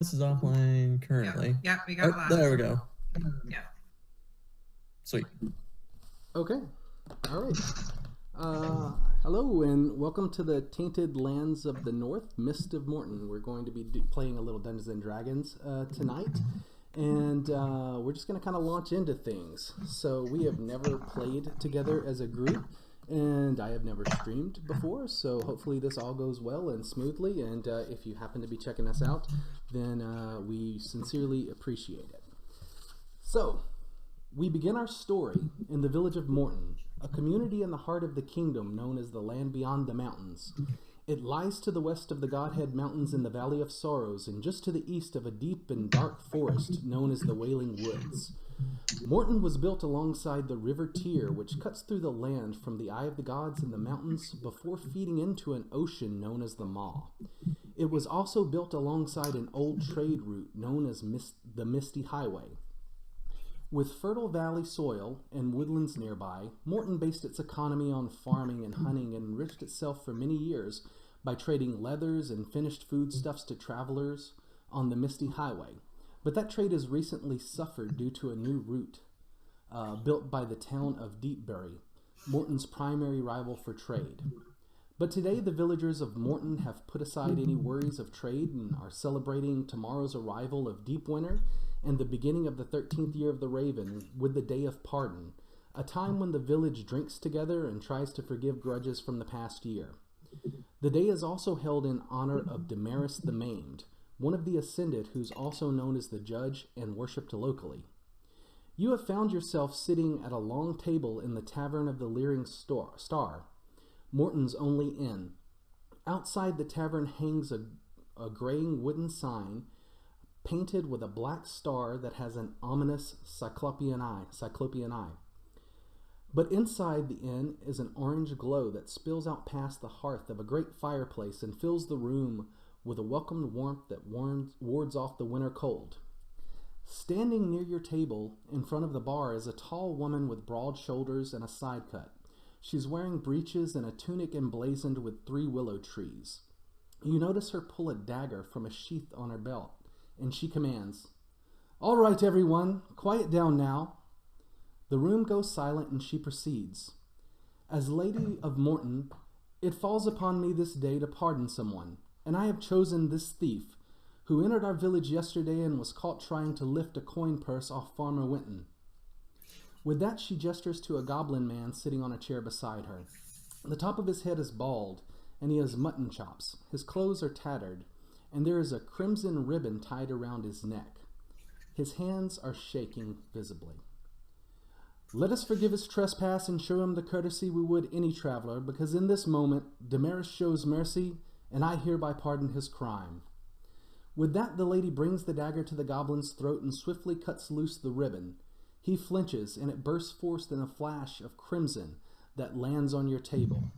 This is offline currently. Yeah, we got it live. There we go. Yeah. Sweet. Okay. All right. Hello and welcome to the Tainted Lands of the North, Mist of Mournton. We're going to be playing a little Dungeons and Dragons tonight, and we're just going to kind of launch into things. So we have never played together as a group, and I have never streamed before, so hopefully this all goes well and smoothly, and if you happen to be checking us out, then we sincerely appreciate it. So, we begin our story in the village of Mournton, a community in the heart of the kingdom known as the Land Beyond the Mountains. It lies to the west of the Godhead Mountains in the Valley of Sorrows and just to the east of a deep and dark forest known as the Wailing Woods. Mournton was built alongside the River Tyr, which cuts through the land from the Eye of the Gods in the mountains before feeding into an ocean known as the Maw. It was also built alongside an old trade route known as the Misty Highway. With fertile valley soil and woodlands nearby, Mournton based its economy on farming and hunting and enriched itself for many years by trading leathers and finished foodstuffs to travelers on the Misty Highway. But that trade has recently suffered due to a new route built by the town of Deepbury, Mournton's primary rival for trade. But today the villagers of Mournton have put aside any worries of trade and are celebrating tomorrow's arrival of Deep Winter and the beginning of the 13th year of the Raven with the Day of Pardon, a time when the village drinks together and tries to forgive grudges from the past year. The day is also held in honor of Damaris the Maimed, one of the Ascended who's also known as the Judge and worshipped locally. You have found yourself sitting at a long table in the Tavern of the Leering Star, Mournton's only inn. Outside the tavern hangs a graying wooden sign painted with a black star that has an ominous cyclopean eye. But inside the inn is an orange glow that spills out past the hearth of a great fireplace and fills the room with a welcome warmth that wards off the winter cold. Standing near your table in front of the bar is a tall woman with broad shoulders and a side cut. She's wearing breeches and a tunic emblazoned with 3 willow trees. You notice her pull a dagger from a sheath on her belt, and she commands, "All right, everyone, quiet down now." The room goes silent and she proceeds. "As Lady of Mournton, it falls upon me this day to pardon someone, and I have chosen this thief, who entered our village yesterday and was caught trying to lift a coin purse off Farmer Winton." With that, she gestures to a goblin man sitting on a chair beside her. The top of his head is bald, and he has mutton chops. His clothes are tattered, and there is a crimson ribbon tied around his neck. His hands are shaking visibly. "Let us forgive his trespass and show him the courtesy we would any traveler, because in this moment Damaris shows mercy, and I hereby pardon his crime." With that, the lady brings the dagger to the goblin's throat and swiftly cuts loose the ribbon. He flinches, and it bursts forth in a flash of crimson that lands on your table.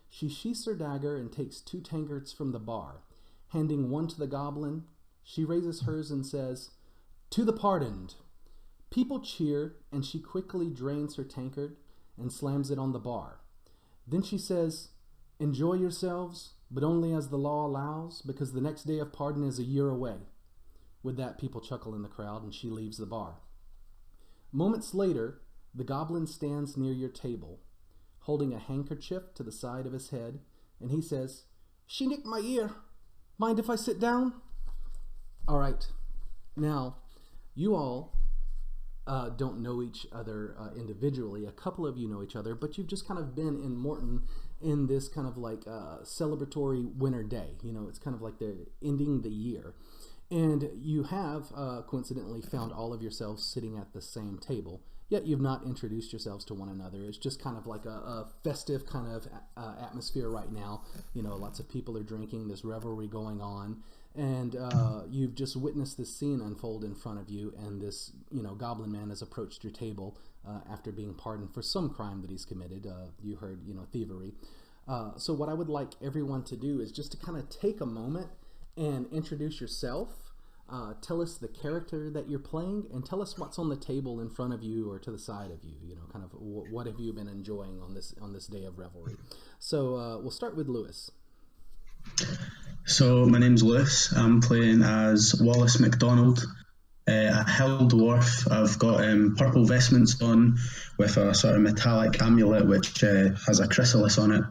She sheaths her dagger and takes 2 tankards from the bar. Handing one to the goblin, she raises hers and says, "To the pardoned." People cheer, and she quickly drains her tankard and slams it on the bar. Then she says, "Enjoy yourselves, but only as the law allows, because the next day of pardon is a year away." With that, people chuckle in the crowd, and she leaves the bar. Moments later, the goblin stands near your table, holding a handkerchief to the side of his head, and he says, "She nicked my ear. Mind if I sit down?" All right. Now, you all don't know each other individually. A couple of you know each other, but you've just kind of been in Mournton in this kind of like celebratory winter day. You know, it's kind of like they're ending the year. And you have, coincidentally, found all of yourselves sitting at the same table, yet you've not introduced yourselves to one another. It's just kind of like a festive kind of atmosphere right now. You know, lots of people are drinking, there's revelry going on, and you've just witnessed this scene unfold in front of you, and this, goblin man has approached your table after being pardoned for some crime that he's committed. You heard, thievery. So what I would like everyone to do is just to kind of take a moment and introduce yourself, tell us the character that you're playing, and tell us what's on the table in front of you or to the side of you. Kind of what have you been enjoying on this day of revelry. So we'll start with Lewis. So my name's Lewis. I'm playing as Wallace MacDonald, a hill dwarf. I've got purple vestments on with a sort of metallic amulet which has a chrysalis on it.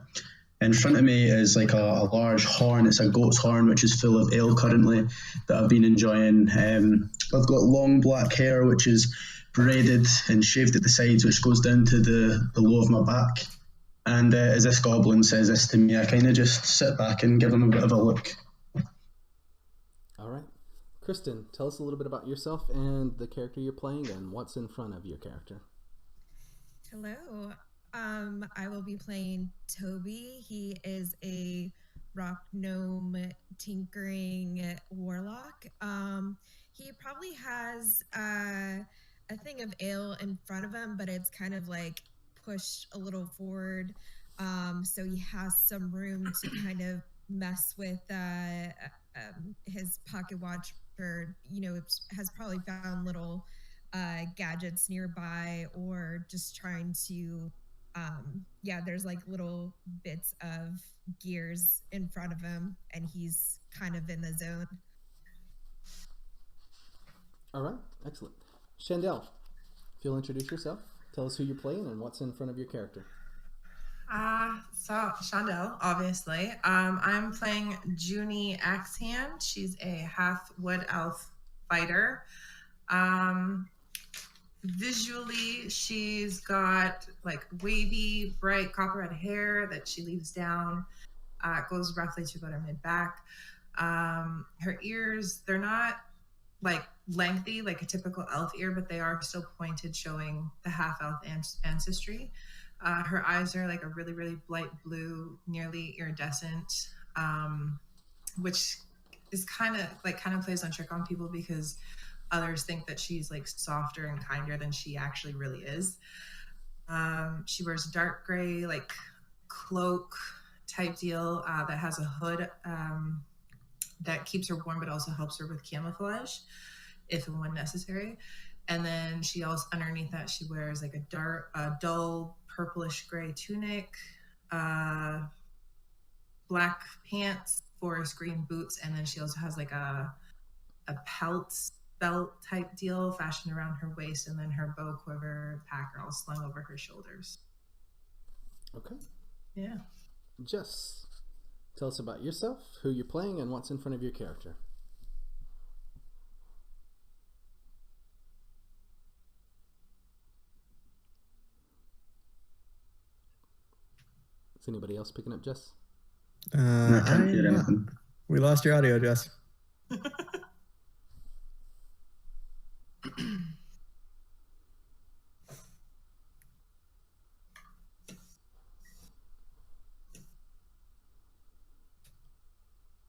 In front of me is like a large horn. It's a goat's horn which is full of ale currently that I've been enjoying. I've got long black hair which is braided and shaved at the sides, which goes down to the low of my back. And as this goblin says this to me, I kind of just sit back and give him a bit of a look. All right. Kristen, tell us a little bit about yourself and the character you're playing and what's in front of your character. Hello. I will be playing Toby. He is a rock gnome tinkering warlock. He probably has a thing of ale in front of him, but it's kind of like pushed a little forward. So he has some room to kind of mess with his pocket watch, or, has probably found little gadgets nearby, or just trying to there's like little bits of gears in front of him and he's kind of in the zone. All right, excellent. Chandel, if you'll introduce yourself, tell us who you're playing and what's in front of your character. So Chandel, obviously. I'm playing Junie Axehand. She's a half wood elf fighter. Visually, she's got like wavy, bright copper red hair that she leaves down. It goes roughly to about her mid back. Her ears, they're not like lengthy like a typical elf ear, but they are still pointed, showing the half elf ancestry. Her eyes are like a really, really bright blue, nearly iridescent, which is kind of plays on trick on people because others think that she's like softer and kinder than she actually really is. She wears a dark gray like cloak type deal that has a hood that keeps her warm but also helps her with camouflage if and when necessary. And then she also, underneath that, she wears like a dull purplish gray tunic, black pants, forest green boots, and then she also has like a pelt belt type deal fashioned around her waist, and then her bow quiver pack are all slung over her shoulders. Okay. Yeah. Jess, tell us about yourself, who you're playing, and what's in front of your character. Is anybody else picking up Jess? I can't hear anything. We lost your audio, Jess.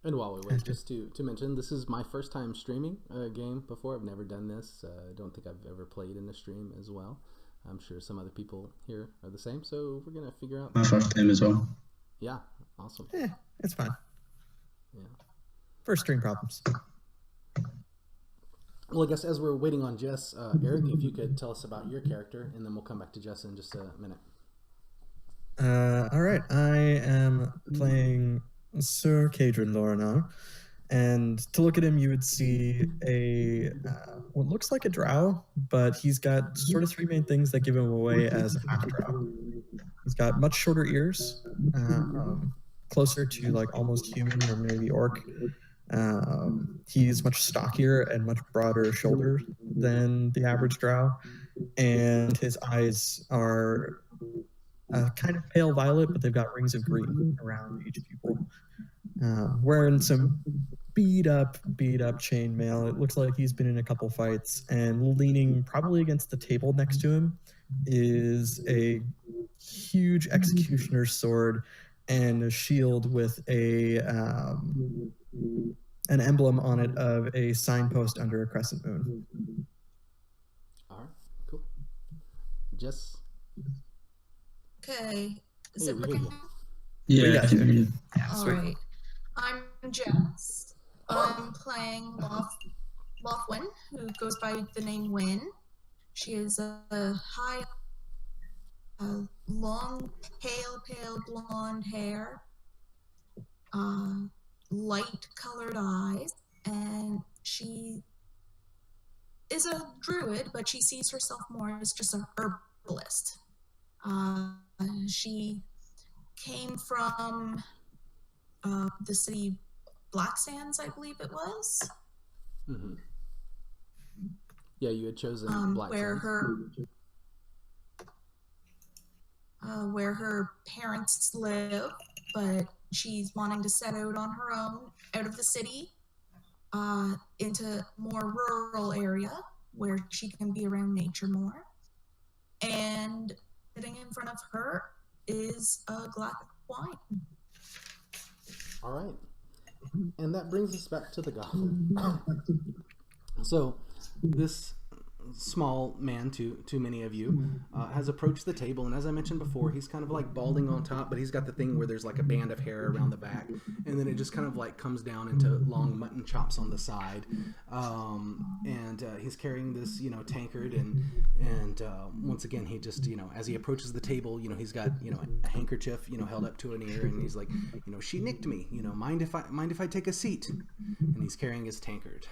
And while we wait, just to mention, this is my first time streaming a game before. I've never done this. I don't think I've ever played in a stream as well. I'm sure some other people here are the same, so we're going to figure out. My first time as well. Yeah, awesome. It's fine. Yeah. First stream problems. Well, I guess as we're waiting on Jess, Eric, if you could tell us about your character, and then we'll come back to Jess in just a minute. All right, I am playing Sir Cadron Lorinar, and to look at him, you would see a what looks like a drow, but he's got sort of three main things that give him away as a half drow. He's got much shorter ears, closer to like almost human or maybe orc. He's much stockier and much broader shoulders than the average drow, and his eyes are kind of pale violet, but they've got rings of green around each pupil. Wearing some beat up chainmail. It looks like he's been in a couple fights, and leaning probably against the table next to him is a huge executioner's sword and a shield with an emblem on it of a signpost under a crescent moon. All right, cool. Jess? Okay. Is Hey, it we hear working? you. Yeah, I can hear you. All right. I'm Jess. I'm playing Lothwyn, who goes by the name Wynn. She is a long, pale blonde hair. light colored eyes, and she is a druid, but she sees herself more as just an herbalist. She came from the city Black Sands, I believe it was. Mm-hmm. Yeah, you had chosen Black where Sands. Where her parents live, but she's wanting to set out on her own out of the city into more rural area where she can be around nature more. And sitting in front of her is a glass of wine. All right. And that brings us back to the goblin. So this small man, to many of you, has approached the table, and as I mentioned before, he's kind of like balding on top, but he's got the thing where there's like a band of hair around the back, and then it just kind of like comes down into long mutton chops on the side. And he's carrying this, tankard, and once again, he just, as he approaches the table, he's got, a handkerchief, held up to an ear, and he's like, she nicked me, mind if I take a seat? And he's carrying his tankard.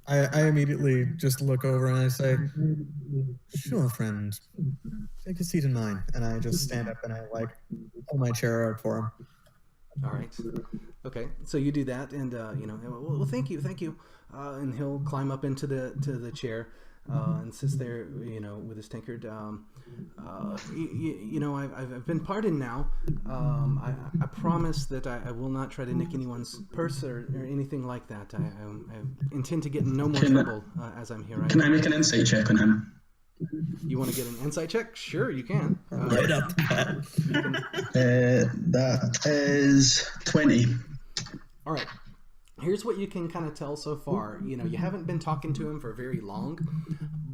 I immediately just look over and I say, sure, friend, take a seat in mine. And I just stand up and I pull my chair out for him. All right. Okay. So you do that, and well, thank you. And he'll climb up into the chair and sits there, with his tankard. I've been pardoned now. I promise that I will not try to nick anyone's purse or anything like that. I intend to get in no more trouble as I'm here. Can I make an insight check on him? You want to get an insight check? Sure, you can. Right up. That is 20. All right. Here's what you can kind of tell so far. You haven't been talking to him for very long,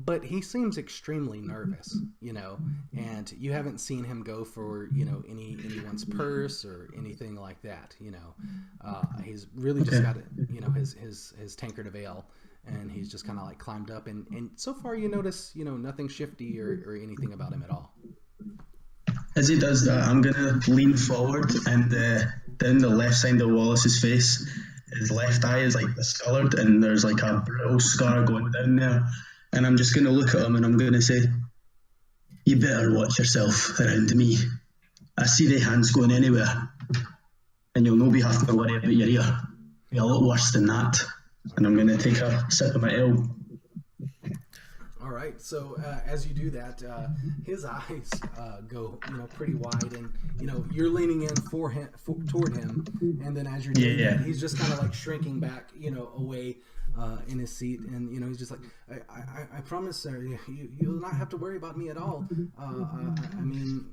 but he seems extremely nervous, and you haven't seen him go for, anyone's purse or anything like that, He's really just got, his tankard of ale, and he's just kind of like climbed up, and so far you notice, nothing shifty or anything about him at all. As he does that, I'm going to lean forward, and down the left side of Wallace's face, his left eye is like discolored, and there's like a brutal scar going down there. And I'm just going to look at him and I'm going to say, you better watch yourself around me. I see the hands going anywhere, and you'll no be having to worry about your ear. Be a lot worse than that. And I'm going to take a sip of my ale. All right. So as you do that, his eyes go, pretty wide, and you're leaning in toward him, and then as you're doing that, he's just kind of like shrinking back, away in his seat, and he's just like, I promise, sir, you'll not have to worry about me at all. I mean,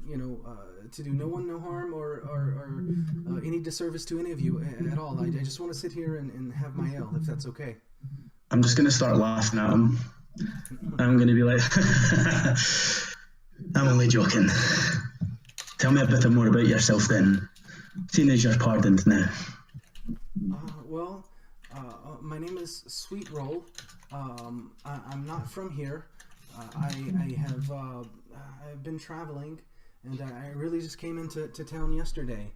to do no one no harm or any disservice to any of you at all. I just want to sit here and have my ale, if that's okay. I'm just going to start laughing at him. I'm going to be like, I'm only joking. Tell me a bit more about yourself then, seeing as you're pardoned now. My name is Sweet Roll. I'm not from here. I've been traveling, and I really just came into town yesterday.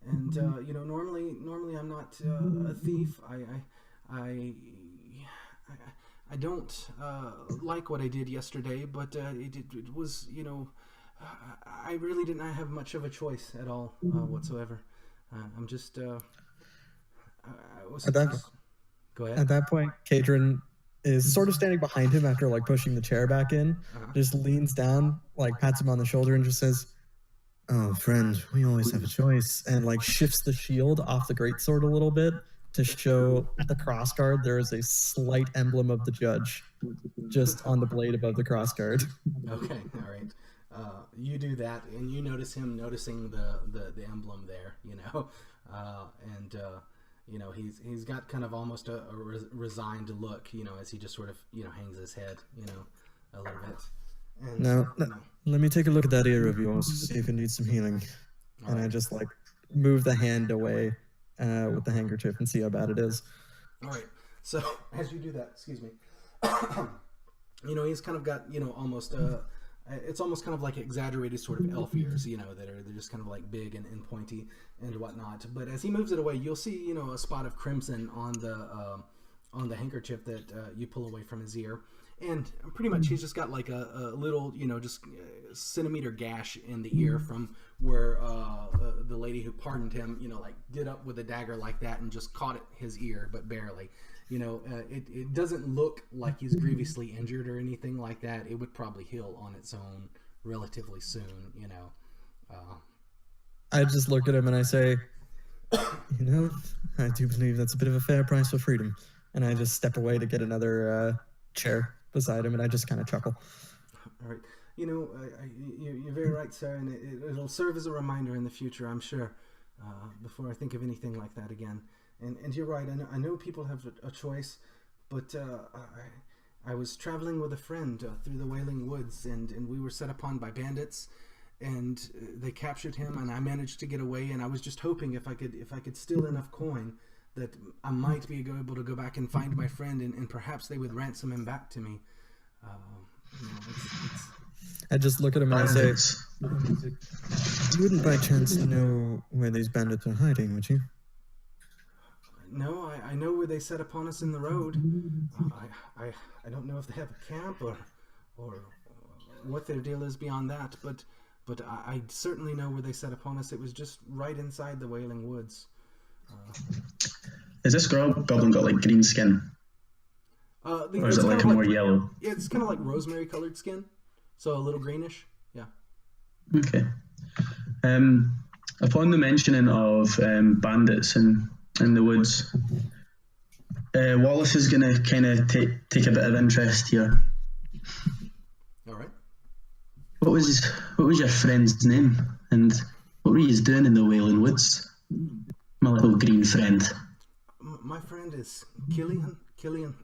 And normally I'm not a thief. I don't like what I did yesterday, but it was, I really didn't have much of a choice at all whatsoever. I'm just, I was go ahead. At that point, Kadrin is sort of standing behind him after pushing the chair back in, just leans down, pats him on the shoulder and just says, oh, friend, we always have a choice, and shifts the shield off the greatsword a little bit to show at the crossguard there is a slight emblem of the judge just on the blade above the crossguard. Okay, all right. You do that, and you notice him noticing the emblem there, he's got kind of almost a resigned look, as he just sort of, hangs his head, a little bit. And now, let me take a look at that ear of yours, see if it needs some healing. All right. I just move the hand away with the handkerchief and see how bad it is. All right. So as you do that, excuse me, he's kind of got, almost it's almost kind of like exaggerated sort of elf ears, they're just kind of like big and pointy and whatnot. But as he moves it away, you'll see, a spot of crimson on the handkerchief that you pull away from his ear. And pretty much he's just got like a little, just centimeter gash in the ear from where the lady who pardoned him, like did up with a dagger like that and just caught his ear, but barely. It doesn't look like he's grievously injured or anything like that. It would probably heal on its own relatively soon, I just look at him and I say, I do believe that's a bit of a fair price for freedom. And I just step away to get another chair beside him, and I just kind of chuckle. All right. You're very right, sir, and it'll serve as a reminder in the future, I'm sure, before I think of anything like that again. And you're right, I know people have a choice, but I was traveling with a friend through the Wailing Woods, and we were set upon by bandits, and they captured him, and I managed to get away, and I was just hoping if I could steal enough coin that I might be able to go back and find my friend, and perhaps they would ransom him back to me. I just look at him and I say, you wouldn't by chance know where these bandits are hiding, would you? No, I know where they set upon us in the road. I don't know if they have a camp or what their deal is beyond that, but I certainly know where they set upon us. It was just right inside the Wailing Woods. Is this goblin got like green skin? Or is it like a more yellow? Yeah, it's kind of like rosemary colored skin, so a little greenish. Yeah. Okay. Upon the mentioning of bandits in the woods, Wallace is going to kind of take a bit of interest here. All right. What was your friend's name, and what were you doing in the Wailing Woods, my little green friend? My friend is Killian.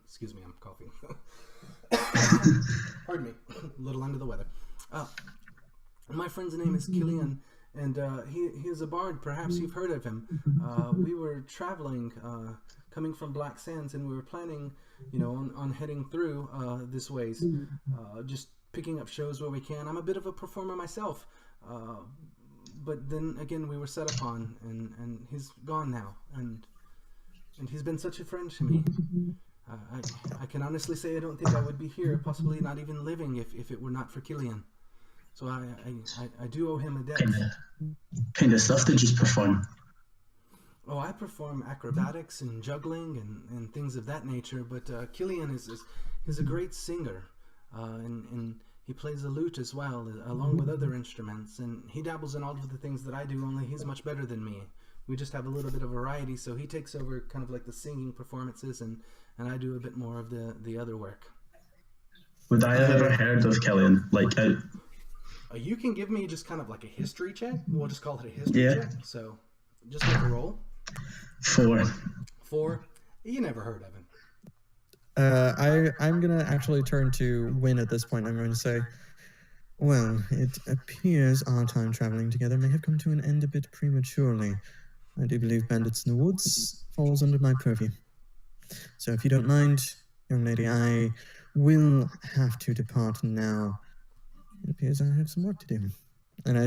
Excuse me, I'm coughing. Pardon me, a little under the weather. My friend's name is Killian, and he is a bard. Perhaps you've heard of him. We were traveling, coming from Black Sands, and we were planning, on heading through this ways, just picking up shows where we can. I'm a bit of a performer myself, but then again we were set upon, and he's gone now, and he's been such a friend to me. I can honestly say I don't think I would be here, possibly not even living, if it were not for Killian. So I do owe him a debt. Kind of stuff did you perform? Oh, I perform acrobatics and juggling and things of that nature, but Killian is a great singer, and he plays the lute as well, along with other instruments, and he dabbles in all of the things that I do, only he's much better than me. We just have a little bit of variety, so he takes over kind of like the singing performances, and I do a bit more of the other work. Would I have ever heard of Killian? You can give me just kind of like a history check. We'll just call it a history check. So just make a roll. 4. You never heard of him. I'm going to actually turn to Win at this point. I'm going to say, well, it appears our time traveling together may have come to an end a bit prematurely. I do believe bandits in the woods falls under my purview. So if you don't mind, young lady, I will have to depart now. It appears I have some work to do. And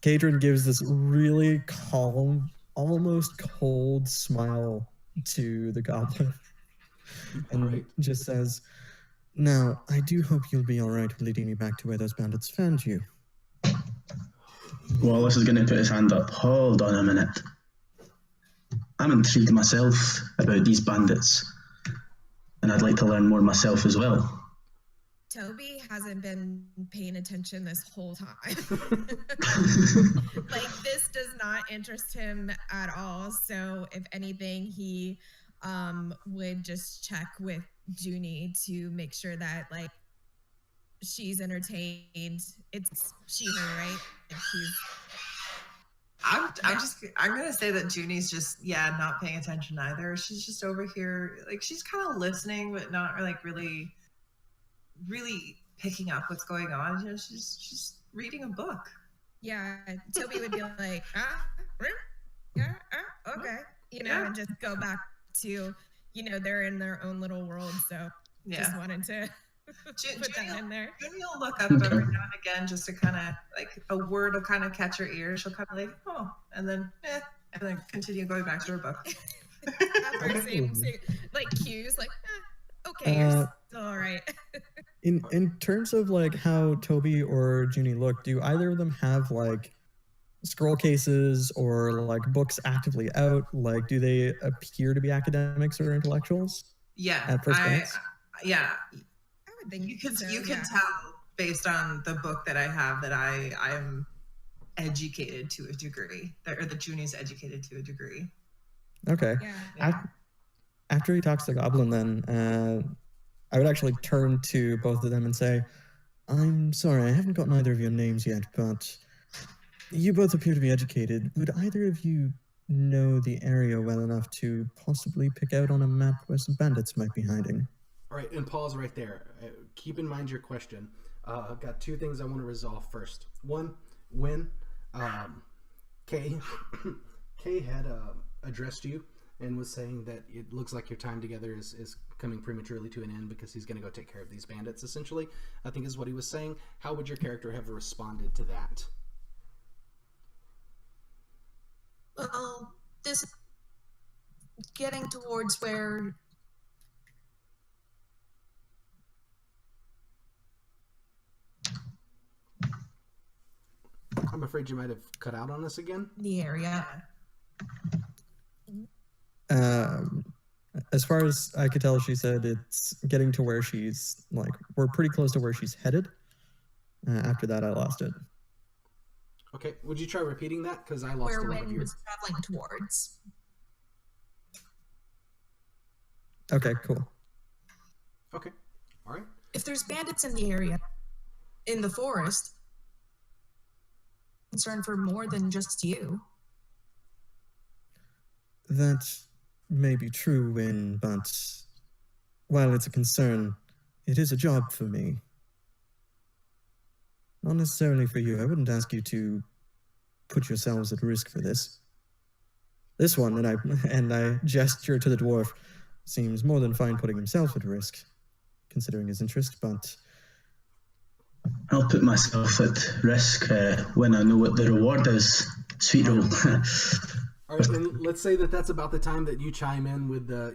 Kadrin gives this really calm, almost cold smile to the goblin. And just says, now, I do hope you'll be alright with leading me back to where those bandits found you. Wallace is going to put his hand up. Hold on a minute. I'm intrigued myself about these bandits, and I'd like to learn more myself as well. Toby hasn't been paying attention this whole time. This does not interest him at all. So if anything, he would just check with Junie to make sure that she's entertained. It's she, her, right? If she's. I'm gonna say that Junie's just not paying attention either. She's just over here, she's kind of listening, but not really picking up what's going on. She's just reading a book. Yeah, Toby would be like, okay, and just go back to, they're in their own little world. So just wanted to put that in there. Junie will look up every now and again just to kind of like a word will kind of catch her ear. She'll kind of like, oh, and then continue going back to her book. same, like cues, like, okay, you're still all right. In terms of like how Toby or Junie look, do either of them have like scroll cases or like books actively out? Like, do they appear to be academics or intellectuals? Yeah, At first glance? Yeah. I would think You can so, tell based on the book that I have that I'm educated to a degree, or the Junie's educated to a degree. Okay. Yeah. After he talks to Goblin, then I would actually turn to both of them and say, "I'm sorry, I haven't gotten either of your names yet, but you both appear to be educated. Would either of you know the area well enough to possibly pick out on a map where some bandits might be hiding?" All right, and pause right there. Keep in mind your question. I've got two things I want to resolve first. One, when Kay had addressed you and was saying that it looks like your time together is coming prematurely to an end because he's going to go take care of these bandits, essentially, I think is what he was saying. How would your character have responded to that? Well, this getting towards where I'm afraid you might have cut out on us again. the area. As far as I could tell, she said it's getting to where she's like, we're pretty close to where she's headed. After that, I lost it. Okay, would you try repeating that? Because I lost Where a lot of Wynn your... was traveling towards. Okay, cool. Okay, all right. If there's bandits in the area, in the forest, concern for more than just you. That may be true, Wynn, but while it's a concern, it is a job for me. Not necessarily for you. I wouldn't ask you to put yourselves at risk for this. This one, and I gesture to the dwarf, seems more than fine putting himself at risk, considering his interest, but... I'll put myself at risk when I know what the reward is. Sweet roll. All right, and let's say that that's about the time that you chime in with the,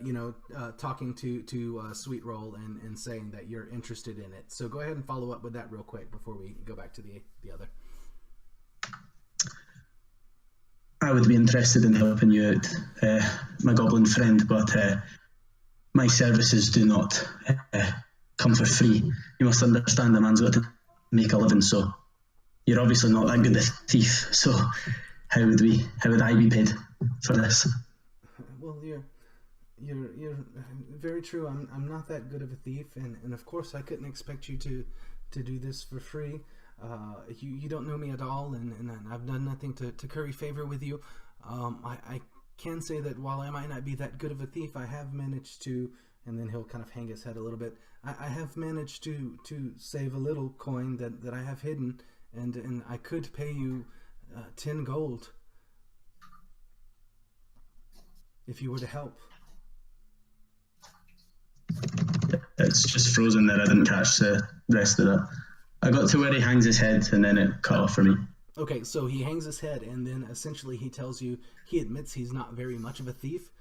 talking to Sweet Roll and saying that you're interested in it. So go ahead and follow up with that real quick before we go back to the other. I would be interested in helping you out, my goblin friend, but my services do not come for free. You must understand a man's got to make a living, so you're obviously not that good a thief, so how would I be paid for this? Well, you're very true. I'm not that good of a thief, and of course I couldn't expect you to do this for free. You don't know me at all, and I've done nothing to curry favor with you. I can say that while I might not be that good of a thief, I have managed to, and then he'll kind of hang his head a little bit, I have managed to save a little coin that I have hidden, and I could pay you 10 gold if you were to help. It's just frozen there. I didn't catch the rest of that. I got to where he hangs his head, and then it cut off for me. Okay, so he hangs his head, and then essentially he tells you, he admits he's not very much of a thief.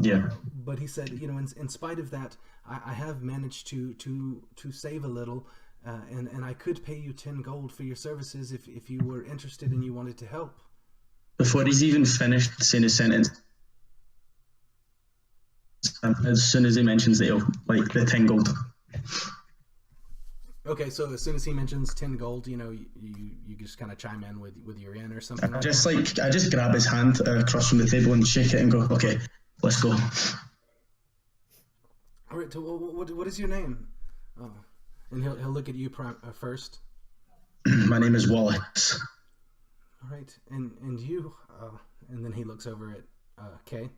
Yeah. But he said, in spite of that, I have managed to save a little, and I could pay you 10 gold for your services if you were interested and you wanted to help. Before he's even finished saying his sentence, as soon as he mentions that he'll like the 10 gold. Okay, so as soon as he mentions 10 gold, you just kind of chime in with your in or something. I just grab his hand across from the table and shake it and go, okay, let's go. All right, so what is your name? Oh, and he'll look at you first. My name is Wallace. All right, and you, and then he looks over at Kay.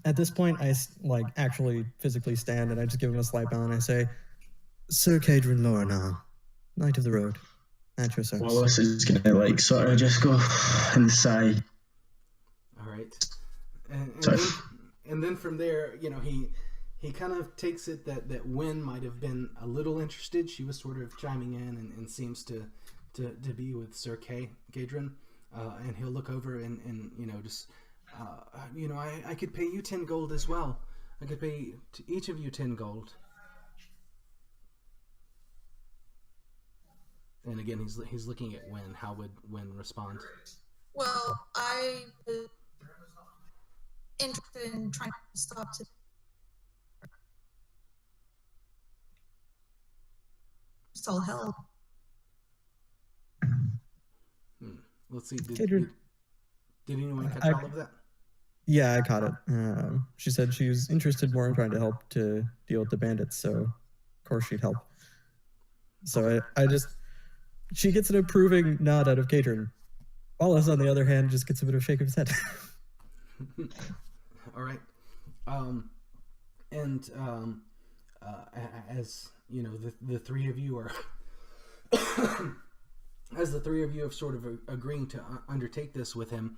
At this point, I like actually physically stand and I just give him a slight bow and I say, "Sir Cadron Lorinar, Knight of the Road, at your service." Wallace is gonna like sort of just go and sigh. All right, and Sorry. then from there, he he kind of takes it that Wen might have been a little interested. She was sort of chiming in and seems to be with Sir Gadrin. And he'll look over and just, I could pay you 10 gold as well. I could pay each of you 10 gold. And again, he's looking at Wen. How would Wen respond? Well, I was interested in trying to stop to still help. Let's see. Did Adrian. anyone catch all of that? Yeah, I caught it. She said she was interested more in trying to help to deal with the bandits, so of course she'd help. So she gets an approving nod out of Cadron. Wallace, on the other hand, just gets a bit of a shake of his head. All right. As you know, the three of you are, as the three of you have sort of agreeing to undertake this with him,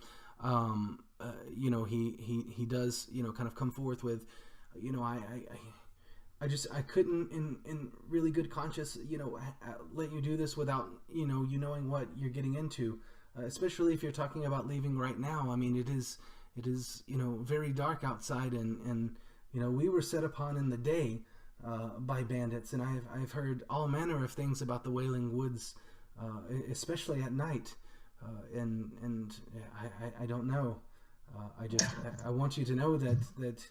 he does, kind of come forth with, I couldn't in really good conscience, let you do this without, you knowing what you're getting into, especially if you're talking about leaving right now. I mean, it is, very dark outside, and we were set upon in the day by bandits, and I've heard all manner of things about the Wailing Woods, especially at night, and I don't know. I want you to know that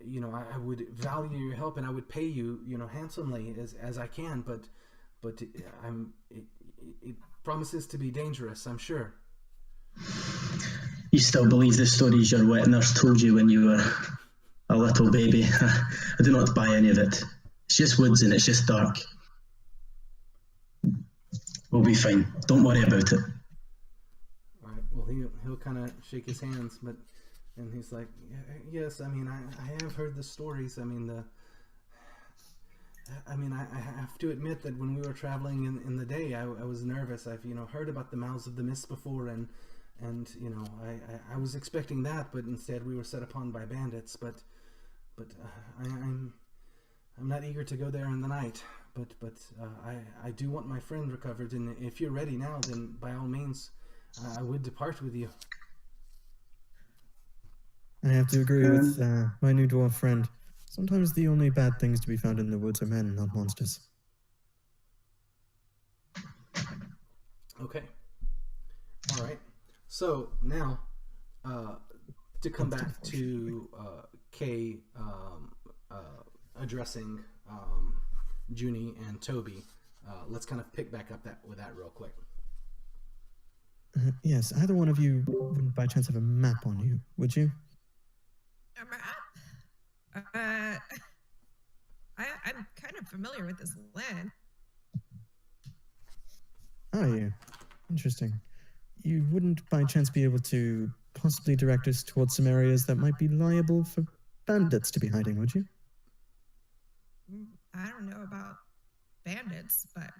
I would value your help, and I would pay you, handsomely as I can, but it promises to be dangerous, I'm sure. You still believe the stories your wet nurse told you when you were a little baby? I do not buy any of it. It's just woods and it's just dark. We'll be fine. Don't worry about it. All right. Well, he'll kind of shake his hands, and he's like, yes. I mean, I have heard the stories. I mean, I have to admit that when we were traveling in the day, I was nervous. I've heard about the Mouths of the Mist before, and I was expecting that, but instead we were set upon by bandits. But I'm not eager to go there in the night. But I do want my friend recovered, and if you're ready now, then by all means, I would depart with you. I have to agree with my new dwarf friend. Sometimes the only bad things to be found in the woods are men, not monsters. Okay. All right. So now, to come back to Kay addressing Junie and Toby, let's kind of pick back up with that real quick. Yes, either one of you wouldn't by chance have a map on you, would you? A map? I'm kind of familiar with this land. Are you? Interesting. You wouldn't by chance be able to possibly direct us towards some areas that might be liable for bandits to be hiding, would you? I don't know about bandits, but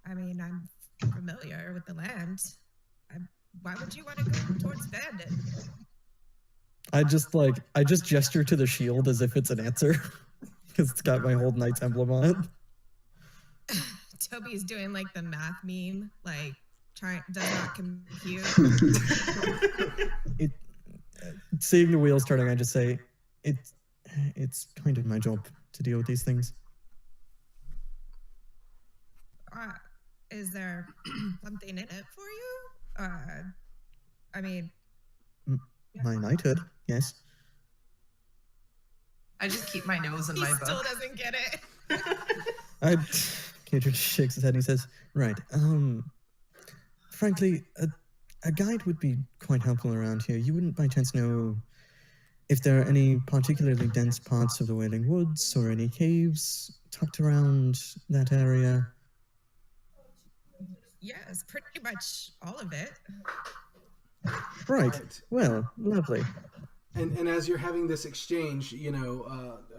I mean, I'm familiar with the land. Why would you want to go towards bandit? I just gesture to the shield as if it's an answer, because it's got my whole knight's emblem on it. Toby's doing like the math meme, like does not compute. Seeing the wheels turning, I just say, it's kind of my job to deal with these things. Is there something in it for you? I mean, my knighthood, yes. I just keep my nose in my book. He still doesn't get it. Kendrick shakes his head and he says, right, frankly, a guide would be quite helpful around here. You wouldn't by chance know if there are any particularly dense parts of the Wailing Woods or any caves tucked around that area? Yes, pretty much all of it. Right. Well, lovely. And as you're having this exchange,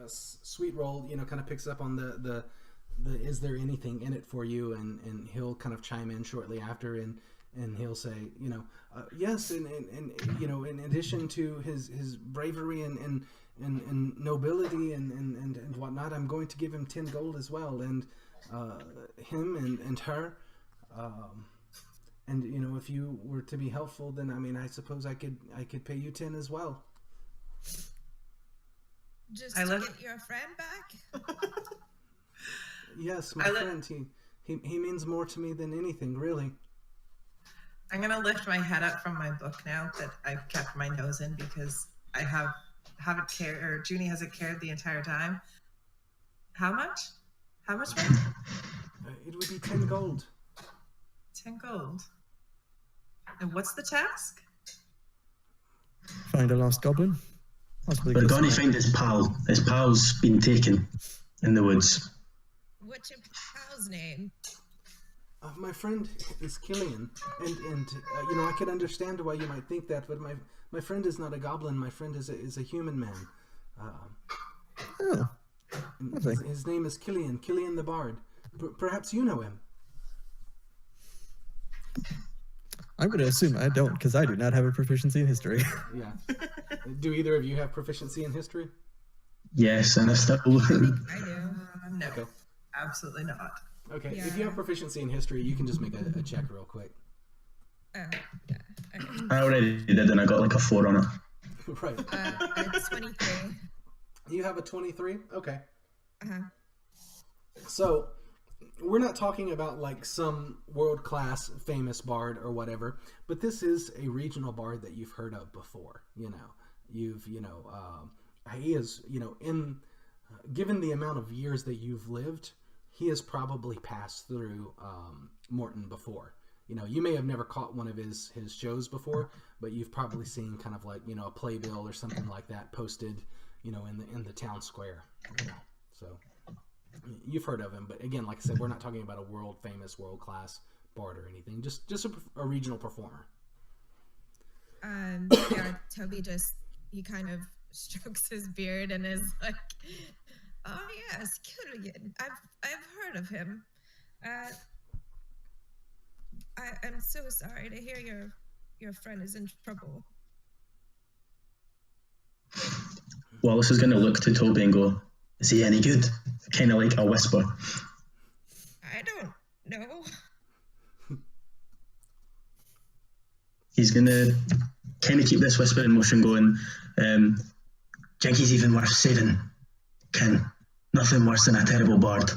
Sweet Roll, kind of picks up on the is there anything in it for you, and he'll kind of chime in shortly after, and he'll say, yes, and in addition to his bravery and and nobility and whatnot, I'm going to give him 10 gold as well, and him and her. And you know, if you were to be helpful, then I mean, I suppose I could pay you 10 as well. Just to get your friend back? Yes, my friend. He means more to me than anything, really. I'm gonna lift my head up from my book now that I've kept my nose in because I haven't cared, or Junie hasn't cared the entire time. How much? How much money? It would be 10 gold. 10 gold. And what's the task? Find a lost goblin. Possibly We're going to find his pal. His pal's been taken in the woods. What's your pal's name? My friend is Killian, and you know, I could understand why you might think that, but my friend is not a goblin. My friend is a human man. Oh, his name is Killian the Bard. Perhaps you know him. I'm going to assume I don't, because I do not have a proficiency in history. Yeah. Do either of you have proficiency in history? Yes, and I still. I do. No, Okay. absolutely not. Okay, Yeah. if you have proficiency in history, you can just make a check real quick. Yeah. Okay. I already did, and I got like a 4 on it. Right. It's 23. You have a 23? Okay. Uh-huh. So, we're not talking about like some world-class famous bard or whatever, but this is a regional bard that you've heard of before. You know, he is, you know, given the amount of years that you've lived, he has probably passed through Mournton before. You know, you may have never caught one of his shows before, but you've probably seen kind of like, you know, a playbill or something like that posted, you know, in the town square. You know, so you've heard of him, but again, like I said, we're not talking about a world famous, world class bard or anything. Just a regional performer. Yeah, Toby he kind of strokes his beard and is like, "Oh yes, Killian. I've heard of him. I'm so sorry to hear your friend is in trouble." Wallace is going to look to Toby and go, "Is he any good?" Kind of like a whisper. I don't know. He's going to kind of keep this whispering motion going. Think he's even worth saving. Nothing worse than a terrible bard.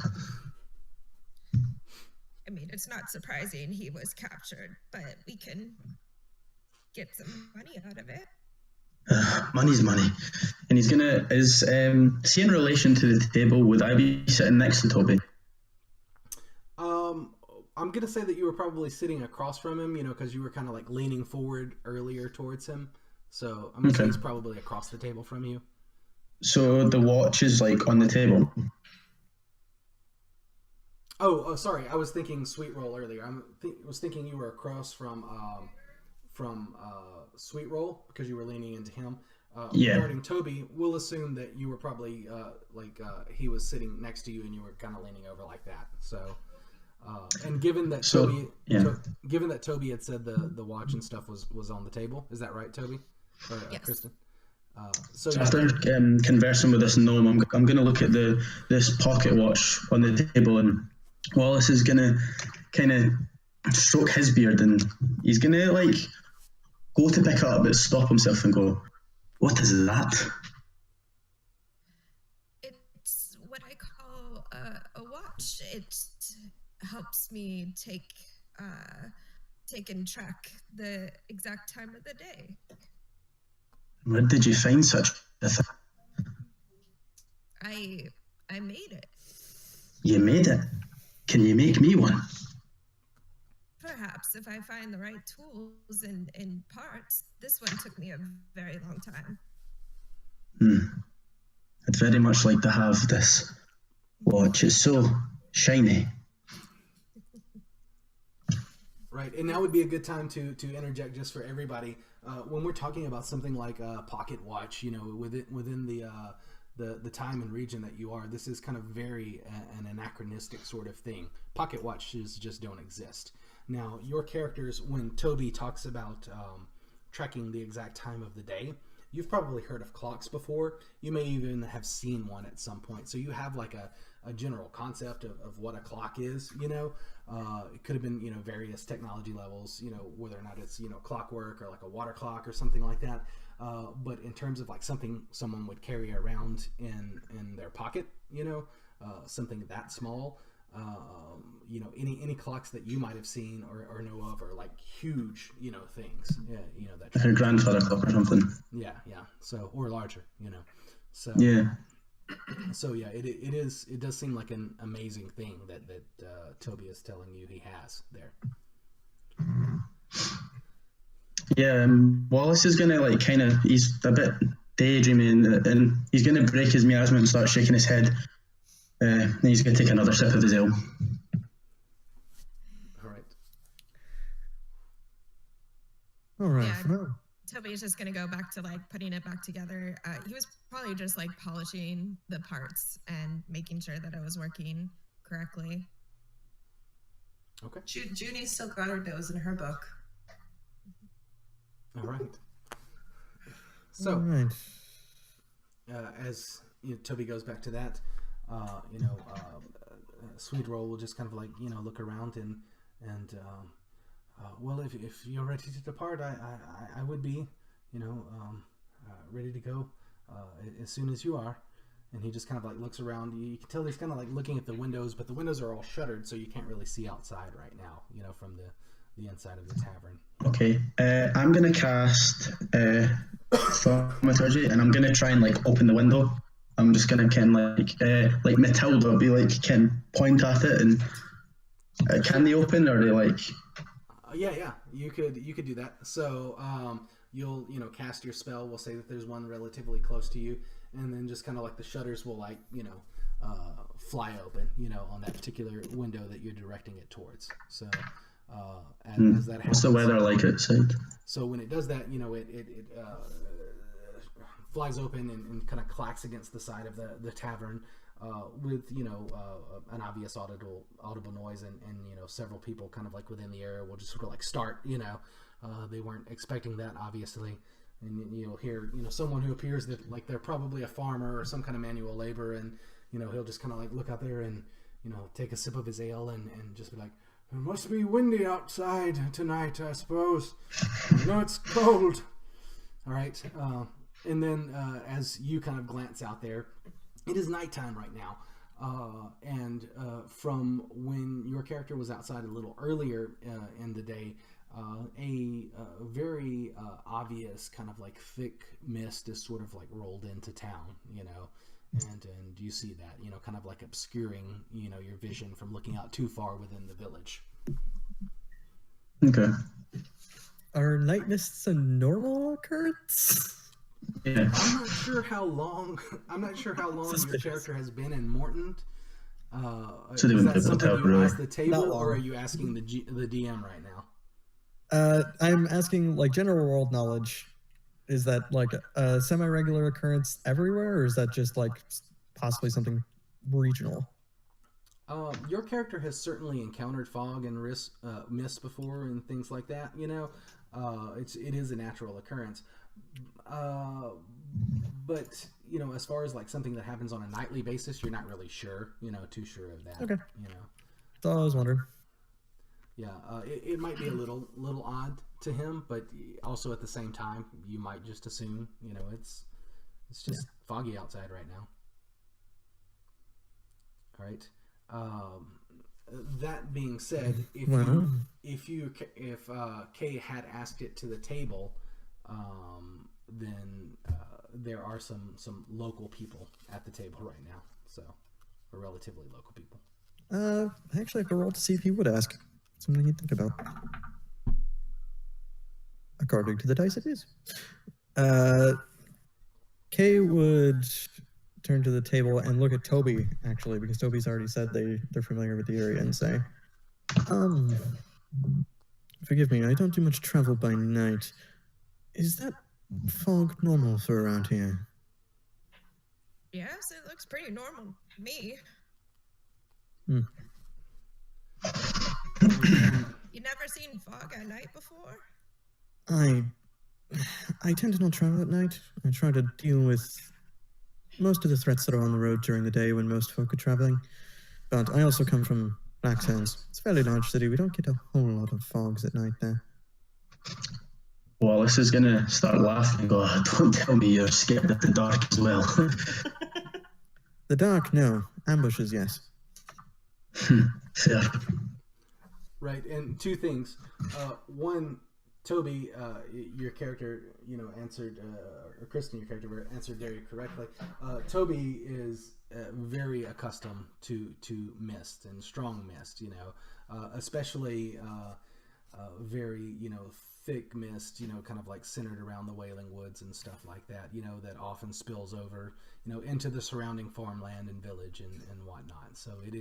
I mean, it's not surprising he was captured, but we can get some money out of it. Money's money. And he's gonna see in relation to the table, would I be sitting next to Toby? I'm gonna say that you were probably sitting across from him, you know, because you were kind of like leaning forward earlier towards him. So I'm gonna say he's probably across the table from you. So the watch is like on the table. Oh, sorry. I was thinking Sweet Roll earlier. I was thinking you were across from Sweet Roll because you were leaning into him. Yeah. Regarding Toby, we'll assume that you were probably he was sitting next to you and you were kind of leaning over like that. So, and given that Toby had said the watch and stuff was on the table, is that right, Toby? Or, yes. Kristen? So after conversing with this gnome, I'm going to look at this pocket watch on the table, and Wallace is going to kind of stroke his beard, and he's going to like go to pick it up but stop himself and go, "What is that?" It's what I call a watch. It helps me take and track the exact time of the day. Where did you find such a thing? I made it. You made it? Can you make me one? Perhaps if I find the right tools and parts. This one took me a very long time. I'd very much like to have this watch. It's so shiny. Right, and now would be a good time to interject just for everybody. When we're talking about something like a pocket watch, you know, within the time and region that you are, this is kind of very an anachronistic sort of thing. Pocket watches just don't exist. Now, your characters, when Toby talks about tracking the exact time of the day, you've probably heard of clocks before. You may even have seen one at some point. So you have like a general concept of what a clock is, you know. It could have been, you know, various technology levels, you know, whether or not it's, you know, clockwork or like a water clock or something like that. But in terms of like something someone would carry around in their pocket, you know, something that small, you know, any clocks that you might have seen or know of are like huge, you know, things, yeah, you know, that Like a grandfather clock or something. yeah. So, or larger, you know, so Yeah. So yeah, it does seem like an amazing thing that Toby is telling you he has there. Yeah, Wallace is gonna like kind of, he's a bit daydreaming, and he's gonna break his miasma and start shaking his head. And he's gonna take another sip of his ale. All right. Yeah. Well, Toby is just gonna go back to like putting it back together. He was probably just like polishing the parts and making sure that it was working correctly. Okay. Junie's still got her nose in her book. All right. So, all right. as you know, Toby goes back to that, you know, Sweet Roll will just kind of like, you know, look around and well, if you're ready to depart, I would be, you know, ready to go as soon as you are. And he just kind of like looks around. You can tell he's kind of like looking at the windows, but the windows are all shuttered, so you can't really see outside right now, you know, from the inside of the tavern. Okay, I'm gonna cast Thaumaturgy, and I'm gonna try and like open the window. I'm just gonna kind of like Matilda be like can point at it, and can they open, or are they like? Yeah, you could do that. So you'll, you know, cast your spell. We'll say that there's one relatively close to you, and then just kind of like the shutters will like, you know, fly open, you know, on that particular window that you're directing it towards. So as that happens, What's the weather like outside? So when it does that, you know, it flies open and kind of clacks against the side of the tavern. With, you know, an obvious audible noise, and you know, several people kind of like within the area will just sort of like start, you know, they weren't expecting that, obviously, and you'll hear, you know, someone who appears that like they're probably a farmer or some kind of manual labor, and you know, he'll just kind of like look out there and, you know, take a sip of his ale and just be like, it must be windy outside tonight, I suppose. I know it's cold. All right, and then as you kind of glance out there, it is nighttime right now, and from when your character was outside a little earlier in the day, a very obvious kind of like thick mist is sort of like rolled into town, you know, and you see that, you know, kind of like obscuring, you know, your vision from looking out too far within the village. Okay. Are night mists a normal occurrence? Yeah. I'm not sure how long your character has been in Mournton. So they is wouldn't that be able to something tell, you really. asked the table, Not long. or are you asking the DM right now? I'm asking like general world knowledge. Is that like a semi-regular occurrence everywhere, or is that just like possibly something regional? Your character has certainly encountered fog and mist before and things like that. You know, it is a natural occurrence. But you know, as far as like something that happens on a nightly basis, you're not really sure. You know, too sure of that. Okay. You know. That's all I was wondering. Yeah, it might be a little odd to him, but also at the same time, you might just assume, you know, it's just foggy outside right now. All right. That being said, if Kay had asked it to the table, then there are some local people at the table right now, so or relatively local people. I actually have to roll to see if he would ask. Something you'd think about. According to the dice, it is. Kay would turn to the table and look at Toby, actually, because Toby's already said they're familiar with the area, and say, forgive me, I don't do much travel by night. Is that fog normal for around here? Yes, it looks pretty normal to me. You never seen fog at night before? I tend to not travel at night. I try to deal with most of the threats that are on the road during the day when most folk are traveling. But I also come from Black Sands. It's a fairly large city. We don't get a whole lot of fogs at night there. Wallace is going to start laughing and go, don't tell me you're scared of the dark as well. The dark, no. Ambushes, yes. Fair. Right, and two things. One, Toby, your character, answered, or Kristen, your character, answered very correctly. Toby is very accustomed to mist and strong mist, especially very, thick mist, kind of like centered around the Wailing Woods and stuff like that, that often spills over, into the surrounding farmland and village and whatnot. So it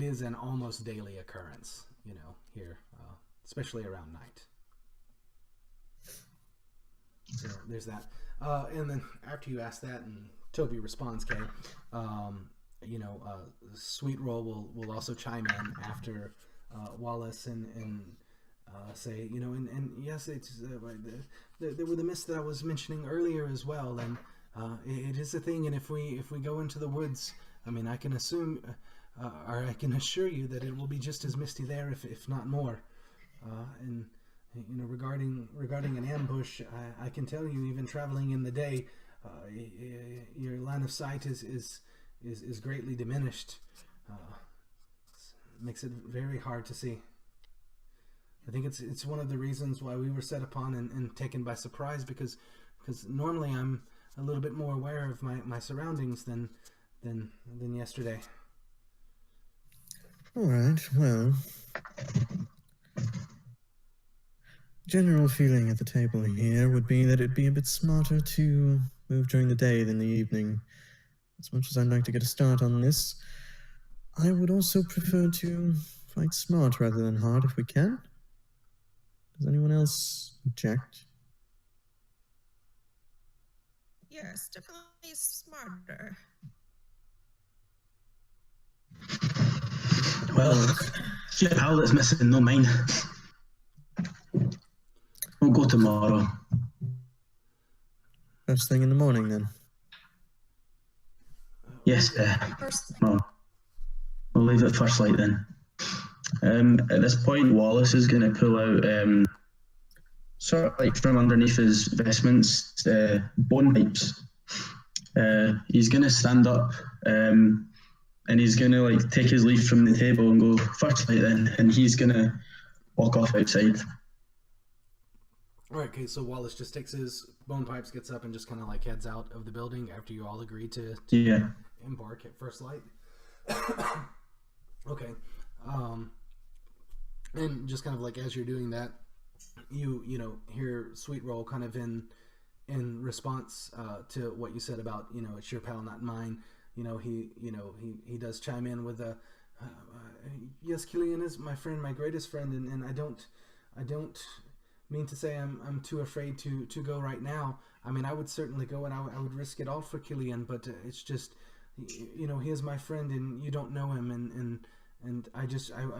is an almost daily occurrence, here, especially around night. So there's that. And then after you ask that and Toby responds, Kay, Sweet Roll will also chime in after Wallace and say, and yes, it's there were the mists that I was mentioning earlier as well, and it is a thing. And if we go into the woods, I mean, I can assume, or I can assure you that it will be just as misty there, if not more. And regarding an ambush, I can tell you, even traveling in the day, your line of sight is greatly diminished. Makes it very hard to see. I think it's one of the reasons why we were set upon and taken by surprise, because normally I'm a little bit more aware of my surroundings than yesterday. All right, well, general feeling at the table here would be that it'd be a bit smarter to move during the day than the evening. As much as I'd like to get a start on this, I would also prefer to fight smart rather than hard if we can. Does anyone else object? Yes, definitely smarter. Well, it's your pal that's missing, no mine. We'll go tomorrow. First thing in the morning, then. Yes, well, we'll leave it first light then. At this point, Wallace is going to pull out, sort of like from underneath his vestments, bone pipes. He's going to stand up, and he's going to like take his leaf from the table and go, first light then, and he's going to walk off outside. All right, okay, so Wallace just takes his bone pipes, gets up, and just kind of like heads out of the building after you all agree to embark at first light. Okay. And just kind of like as you're doing that, you hear Sweet Roll kind of in response to what you said about, it's your pal, not mine. He does chime in with a yes, Killian is my friend, my greatest friend, and I don't mean to say I'm too afraid to go right now. I mean, I would certainly go, and I would risk it all for Killian, but it's just, he is my friend, and you don't know him, and I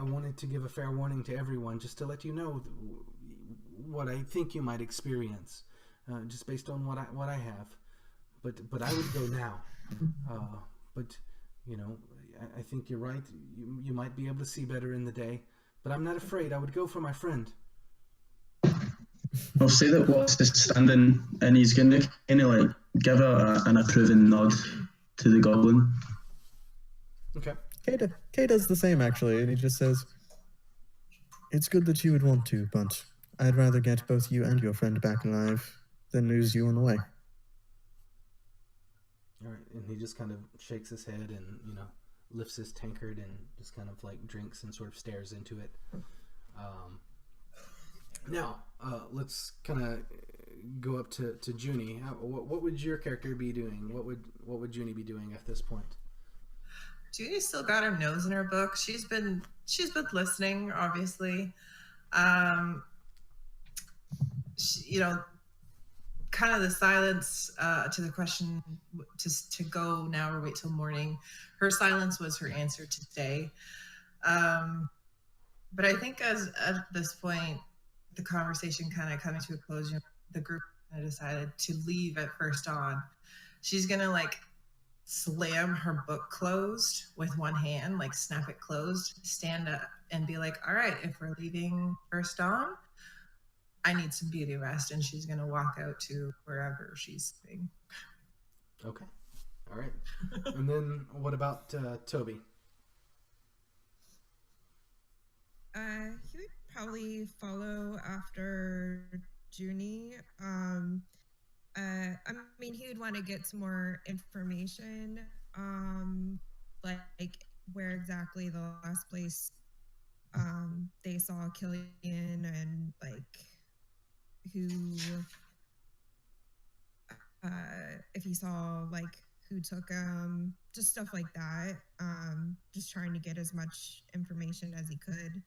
wanted to give a fair warning to everyone, just to let you know what I think you might experience, just based on what I have. But I would go now. But I think you're right. You might be able to see better in the day, but I'm not afraid. I would go for my friend. I'll say that Wallace is standing, and he's going to kind of like give an approving nod to the goblin. Okay. Kay does the same, actually, and he just says, it's good that you would want to, but I'd rather get both you and your friend back alive than lose you on the way. All right, and he just kind of shakes his head and, lifts his tankard and just kind of like drinks and sort of stares into it. Now, let's kind of go up to Junie. What would your character be doing? What would Junie be doing at this point? Junie's still got her nose in her book. She's been listening, obviously. Kind of the silence to the question to go now or wait till morning. Her silence was her answer to stay. But I think at this point, the conversation kind of coming to a close. The group I decided to leave at first dawn. She's gonna like slam her book closed with one hand, like snap it closed, stand up and be like, all right, if we're leaving first dawn, I need some beauty rest. And she's gonna walk out to wherever she's sleeping. Okay. All right. And then what about Toby? He would probably follow after Junie. I mean, he would want to get some more information, like where exactly the last place they saw Killian, and like who, if he saw like who took him, just stuff like that. Just trying to get as much information as he could.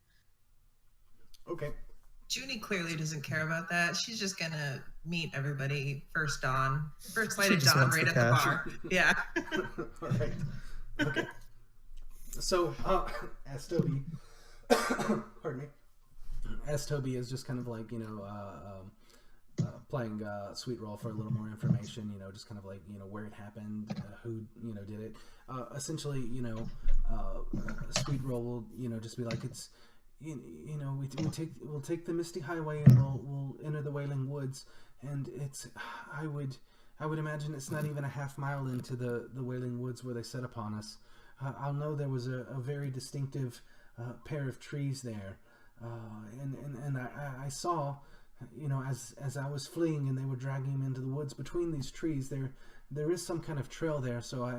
Okay. Junie clearly doesn't care about that. She's just gonna meet everybody first dawn, first light She of just dawn, wants right the at the cash. bar. Yeah. All right. Okay. So, as Toby, pardon me, as Toby is just kind of like, playing Sweet Roll for a little more information, just kind of like, where it happened, who, did it. Essentially, Sweet Roll will, just be like, it's, we'll take the Misty Highway and we'll enter the Wailing Woods, and it's, I would imagine it's not even a half mile into the Wailing Woods where they set upon us. I'll know there was a very distinctive pair of trees there, and I saw, as I was fleeing and they were dragging him into the woods, between these trees there is some kind of trail there, so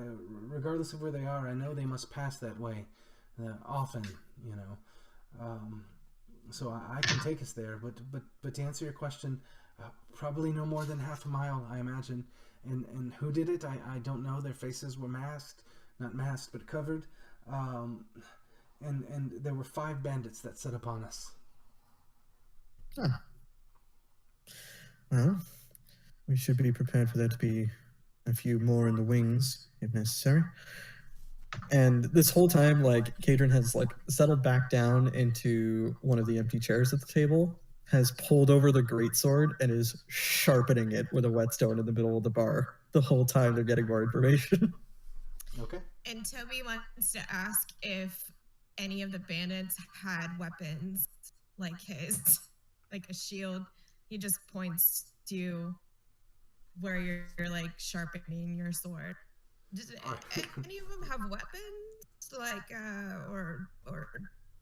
regardless of where they are, I know they must pass that way often, so I can take us there, but to answer your question, probably no more than half a mile, I imagine. And who did it? I don't know. Their faces were masked, not masked, but covered. And there were 5 bandits that set upon us. Huh. Well, we should be prepared for there to be a few more in the wings, if necessary. And this whole time, like, Kadrin has, like, settled back down into one of the empty chairs at the table, has pulled over the greatsword, and is sharpening it with a whetstone in the middle of the bar the whole time they're getting more information. Okay. And Toby wants to ask if any of the bandits had weapons like his, like a shield. He just points to where you're like sharpening your sword. Does any of them have weapons, like or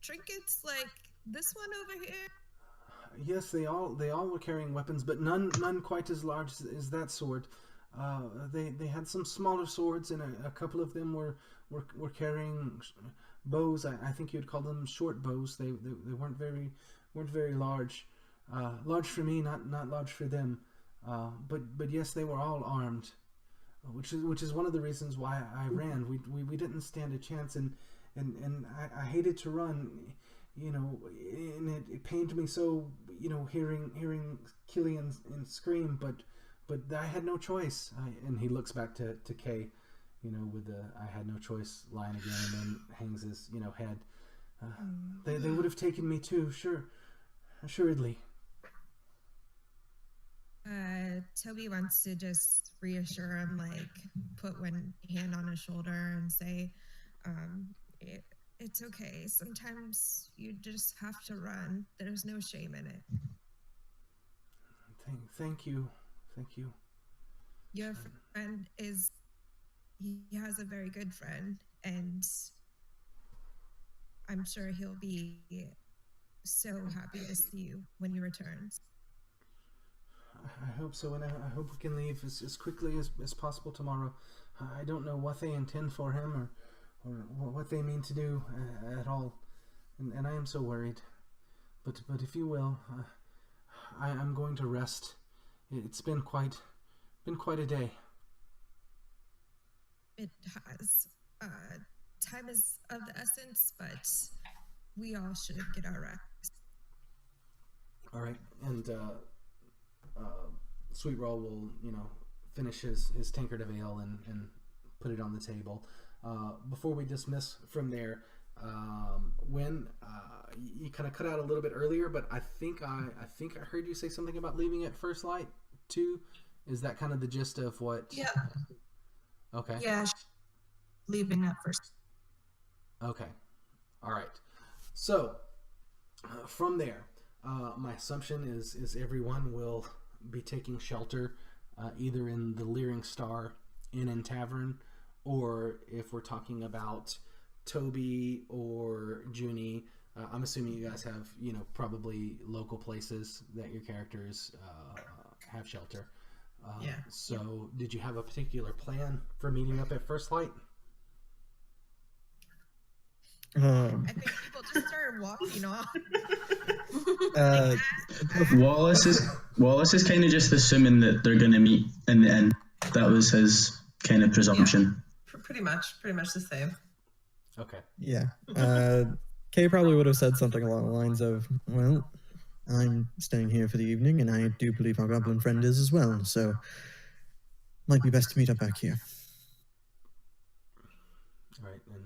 trinkets like this one over here? Yes, they all were carrying weapons, but none quite as large as that sword. They had some smaller swords, and a couple of them were carrying bows. I think you'd call them short bows. They weren't very large. Large for me, not large for them. But yes, they were all armed, which is one of the reasons why I ran. We didn't stand a chance, and I hated to run, and it pained me so, hearing Killian scream, but I had no choice. And he looks back to Kay, with the I had no choice line again, and then hangs his head. They would have taken me too, assuredly. Toby wants to just reassure him, like put one hand on his shoulder and say, it's okay. Sometimes you just have to run. There's no shame in it. Thank you. Your friend he has a very good friend, and I'm sure he'll be so happy to see you when he returns. I hope so, and I hope we can leave as quickly as possible tomorrow. I don't know what they intend for him or what they mean to do at all, and I am so worried. But if you will, I'm going to rest. It's been quite a day. It has. Time is of the essence, but we all should get our rest. All right, and Sweet Roll will, finish his tankard of ale and put it on the table. Before we dismiss from there, when you kind of cut out a little bit earlier, but I think I heard you say something about leaving at first light, to. Is that kind of the gist of what? Yeah. Okay. Yeah. Leaving at first. Okay. All right. So from there, my assumption is everyone will be taking shelter either in the Leering Star Inn and Tavern, or if we're talking about Toby or Junie, I'm assuming you guys have, probably local places that your characters have shelter. Yeah. So did you have a particular plan for meeting up at first light? I think people just started walking off. Wallace is kind of just assuming that they're going to meet in the inn. That was his kind of presumption. Yeah, pretty much the same. Okay. Yeah. Kay probably would have said something along the lines of, well, I'm staying here for the evening, and I do believe our goblin friend is as well, so might be best to meet up back here. All right, and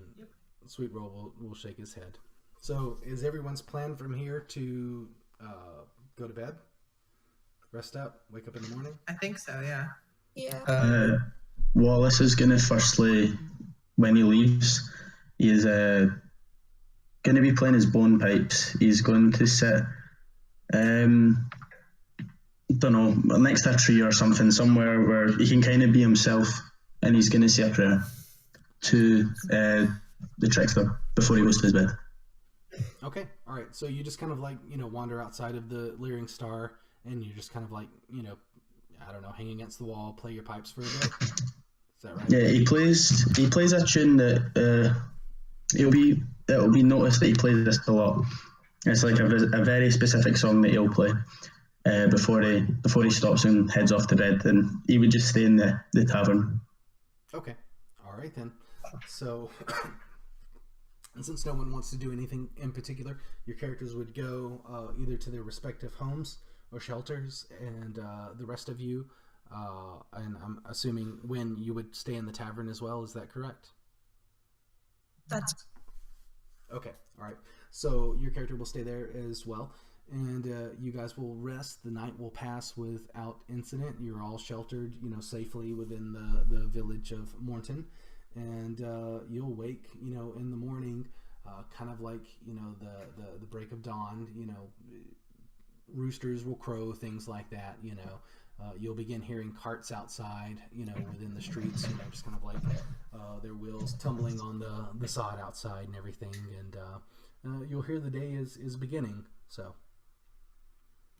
Sweet Roll will shake his head. So is everyone's plan from here to go to bed, rest up, wake up in the morning? I think so, yeah. Yeah. Wallace is going to firstly, when he leaves, he is going to be playing his bone pipes. He's going to sit, don't know, next to a tree or something, somewhere where he can kind of be himself, and he's going to say a prayer to the trickster before he goes to his bed. Okay, all right. So you just kind of wander outside of the Leering Star, and you're just kind of I don't know, hang against the wall, play your pipes for a bit. Is that right? Yeah, he plays a tune that it'll be noticed that he plays this a lot. It's like a very specific song that he'll play before he stops and heads off to bed, and he would just stay in the tavern. Okay, all right then. So, and since no one wants to do anything in particular, your characters would go either to their respective homes or shelters, and the rest of you, and I'm assuming when you would stay in the tavern as well. Is that correct? That's okay. All right. So your character will stay there as well, and you guys will rest. The night will pass without incident. You're all sheltered, safely within the village of Mournton, and you'll wake, in the morning, kind of like the break of dawn. Roosters will crow, things like that. You'll begin hearing carts outside, within the streets, just kind of like their wheels tumbling on the sod outside and everything, and you'll hear the day is beginning. So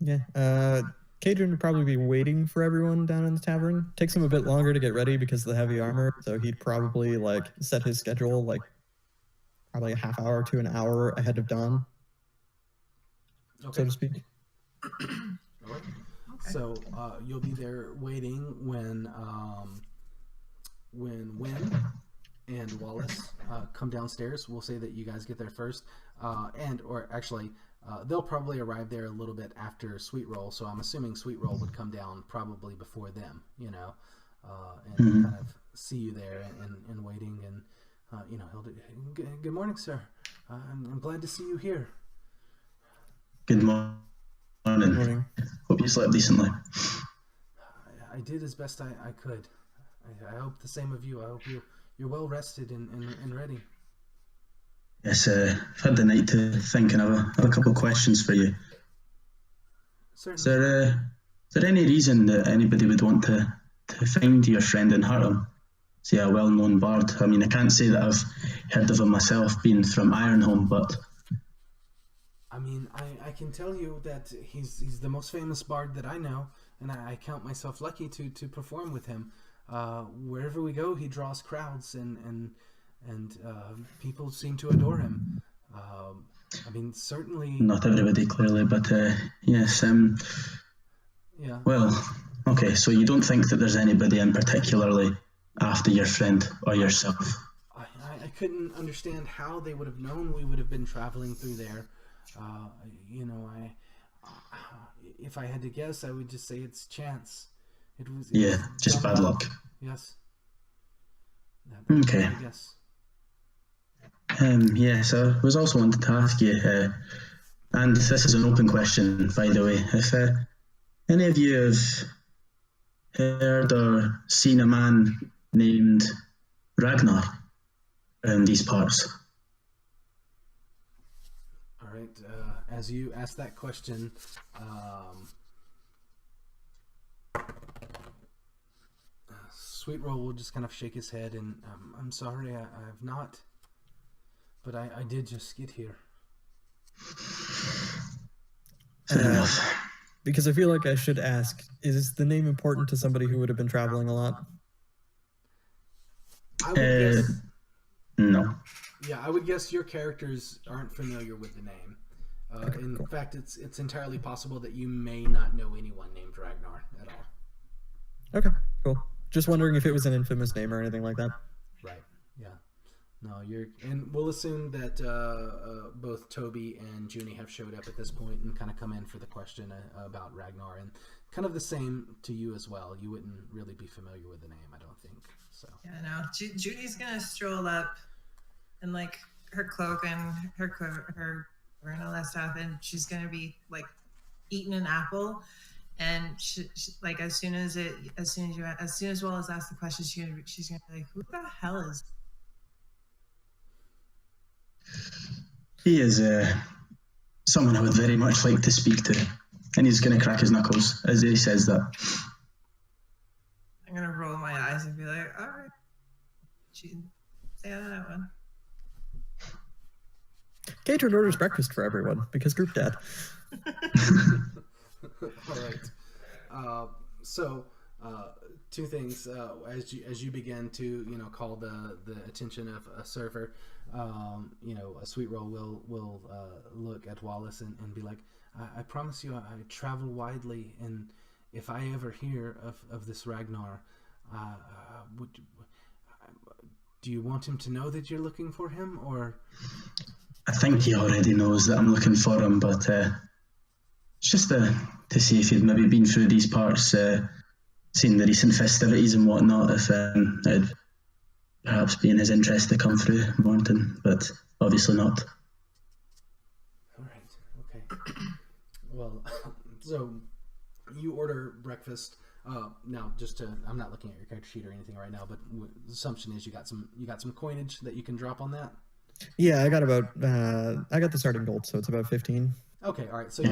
Yeah. Cadron would probably be waiting for everyone down in the tavern. Takes him a bit longer to get ready because of the heavy armor, so he'd probably set his schedule probably a half hour to an hour ahead of dawn, so to speak. All right. Okay. So you'll be there waiting when Wynn and Wallace come downstairs. We'll say that you guys get there first, they'll probably arrive there a little bit after Sweet Roll. So I'm assuming Sweet Roll would come down probably before them, and kind of see you there and waiting, and he'll do, good morning, sir. I'm glad to see you here. Good morning. Good morning. Hope you slept decently. I did as best I could. I hope the same of you. I hope you're well rested and ready. Yes, I've had the night to think, and I have a couple of questions for you. Certainly. Is there any reason that anybody would want to find your friend in Harlem? Say a well-known bard. I mean, I can't say that I've heard of him myself, being from Ironholm, but I mean, I can tell you that he's the most famous bard that I know, and I count myself lucky to perform with him. Wherever we go, he draws crowds, and people seem to adore him. I mean, certainly not everybody, clearly, but yes. Yeah. Well, okay. So you don't think that there's anybody in particularly after your friend or yourself? I couldn't understand how they would have known we would have been traveling through there. If I had to guess, I would just say it's chance. It was just bad luck. Yes. Okay. I guess. Yes, I was also wanted to ask you, and this is an open question, by the way, if any of you have heard or seen a man named Ragnar around these parts? All right. As you ask that question, Sweetroll will just kind of shake his head and, I'm sorry, I have not, but I did just get here. Fair enough. Because I feel like I should ask, is the name important to somebody who would have been traveling a lot? I would guess. No. Yeah, I would guess your characters aren't familiar with the name. Okay, in cool. fact, it's entirely possible that you may not know anyone named Ragnar at all. Okay, cool. Just wondering if it was an infamous name or anything like that. Right. Yeah. No, and we'll assume that both Toby and Junie have showed up at this point and kind of come in for the question about Ragnar, and kind of the same to you as well. You wouldn't really be familiar with the name, I don't think. So. Yeah, no. Judy's gonna stroll up in like her cloak and her and all that stuff, and she's gonna be like eating an apple, and she like as soon as Wallace asks the question, she's gonna be like, "Who the hell is?" He is someone I would very much like to speak to, and he's going to crack his knuckles as he says that. I'm gonna roll my eyes and be like, "All right, she say out of that one." Catron orders breakfast for everyone because group dad. All right. So, two things. As you begin to call the attention of a server, a Sweetroll will look at Wallace and be like, I promise you, I travel widely, and if I ever hear of this Ragnar, do you want him to know that you're looking for him, or? I think he already knows that I'm looking for him, but it's just to see if he'd maybe been through these parts, seen the recent festivities and whatnot, if it'd perhaps be in his interest to come through Mournton, but obviously not. All right, okay. Well, so you order breakfast. Now, I'm not looking at your character sheet or anything right now, but the assumption is you got some coinage that you can drop on that. Yeah, I got the starting gold, so it's about 15. Okay, all right. So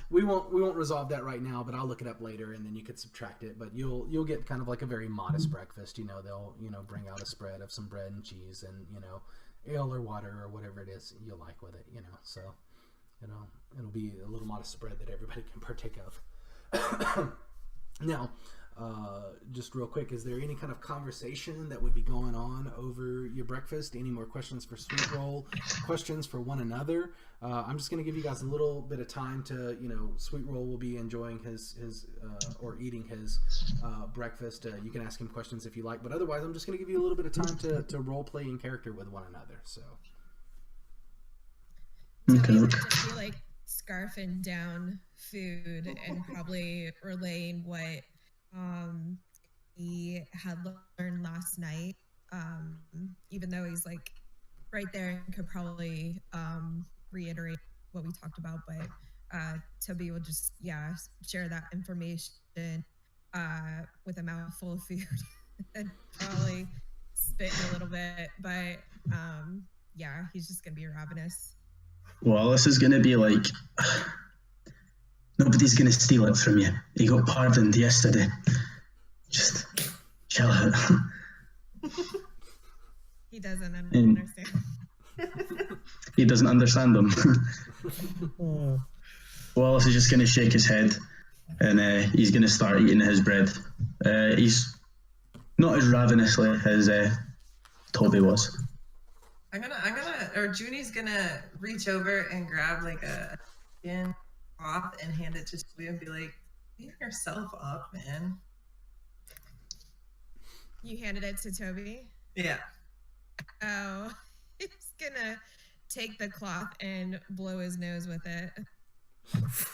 we won't resolve that right now, but I'll look it up later, and then you could subtract it. But you'll get kind of like a very modest breakfast. They'll bring out a spread of some bread and cheese, and ale or water or whatever it is you like with it. So it'll be a little modest spread that everybody can partake of. Now, just real quick, is there any kind of conversation that would be going on over your breakfast? Any more questions for Sweetroll? Questions for one another? I'm just going to give you guys a little bit of time to, Sweetroll will be enjoying his or eating his breakfast. You can ask him questions if you like, but otherwise I'm just going to give you a little bit of time to role play in character with one another. So. Toby would just be like scarfing down food and probably relaying what he had learned last night, even though he's like right there and could probably reiterate what we talked about, but Toby will just share that information with a mouthful of food and probably spitting a little bit, but he's just gonna be ravenous. Wallace is gonna be like, nobody's gonna steal it from you. He got pardoned yesterday. Just chill out. He doesn't understand. He doesn't understand them. Wallace is just gonna shake his head, and he's gonna start eating his bread. He's not as ravenously as Toby was. Junie's gonna reach over and grab like a skin cloth and hand it to Toby and be like, "Clean yourself up, man." You handed it to Toby? Yeah. Oh, he's gonna take the cloth and blow his nose with it.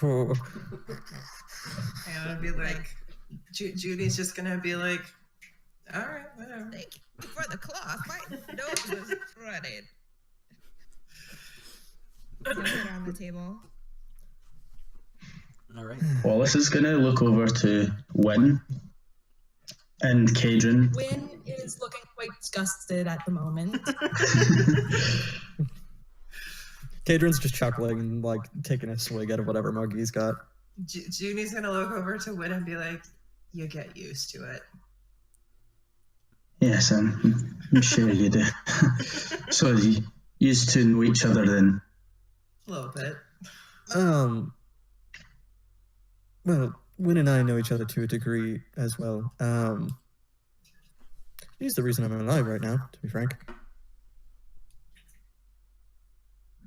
Oh. And I'd be like, Judy's just gonna be like, "All right, whatever." Thank you for the cloth. My nose is running. Put it on the table. All right. Wallace is gonna look over to Wynn And Cadron. Wynn is looking quite disgusted at the moment. Cadron's just chuckling and like taking a swig out of whatever mug he's got. Junie's gonna look over to Win and be like, "You get used to it." Yes, I'm sure you do. So you used to know each other then? A little bit. Well, Win and I know each other to a degree as well. He's the reason I'm alive right now, to be frank.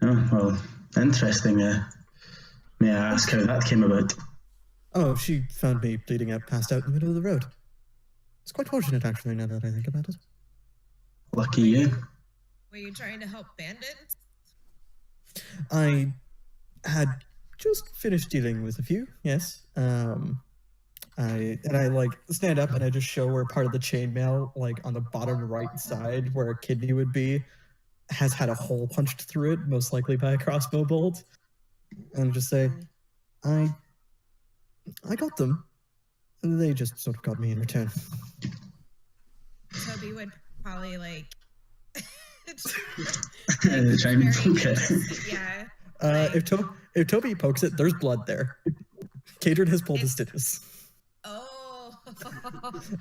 Oh, well, interesting. May I ask how that came about? Oh, she found me bleeding out, passed out in the middle of the road. It's quite fortunate, actually, now that I think about it. Lucky you. Were you trying to help bandits? I had just finished dealing with a few, yes. I like stand up and I just show where part of the chainmail, like on the bottom right side where a kidney would be, has had a hole punched through it, most likely by a crossbow bolt. And just say, I got them. They just sort of got me in return. Toby would probably like Try and poke it. Yeah. If Toby pokes it, there's blood there. Cadron has pulled his stitches. Oh.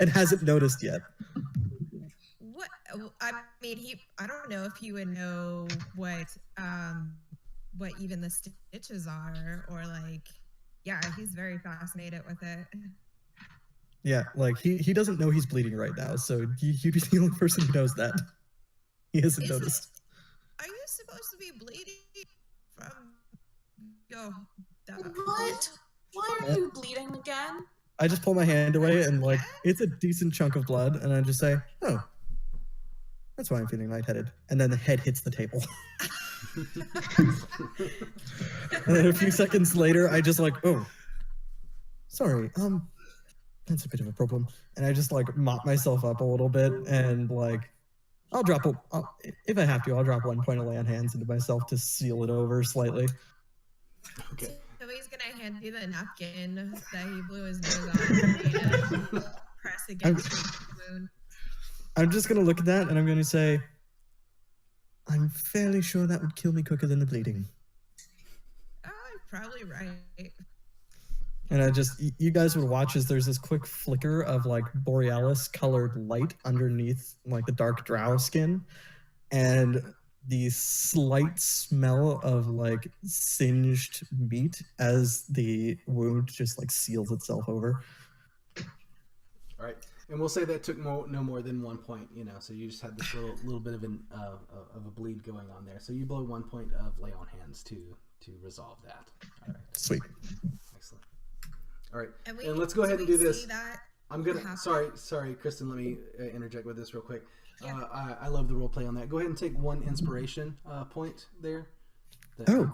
And hasn't noticed yet. What? I mean, I don't know if he would know what even the stitches are, or like, yeah, he's very fascinated with it. Yeah, like he doesn't know he's bleeding right now, so you'd be the only person who knows that. He hasn't noticed. Are you supposed to be bleeding from What? Why are you bleeding again? I just pull my hand away and like it's a decent chunk of blood, and I just say, "Oh, that's why I'm feeling lightheaded." And then the head hits the table. And then a few seconds later, I just like, "Oh, sorry, that's a bit of a problem." And I just like mop myself up a little bit, and like if I have to, I'll drop 1 point of lay on hands into myself to seal it over slightly. Okay. So he's gonna hand you the napkin that he blew his nose on and press against your wound. I'm just gonna look at that and I'm gonna say, I'm fairly sure that would kill me quicker than the bleeding. Oh, you're probably right. And you guys would watch as there's this quick flicker of like borealis colored light underneath like the dark drow skin, and the slight smell of like singed meat as the wound just like seals itself over. All right, and we'll say that took no more than 1 point. So you just had this little bit of a bleed going on there. So you blow 1 point of lay on hands to resolve that. All right. Sweet. Excellent. All right, And let's go ahead and do this. I'm gonna. Sorry, Kristen. Let me interject with this real quick. Yeah. I love the role play on that. Go ahead and take 1 inspiration point there. Oh.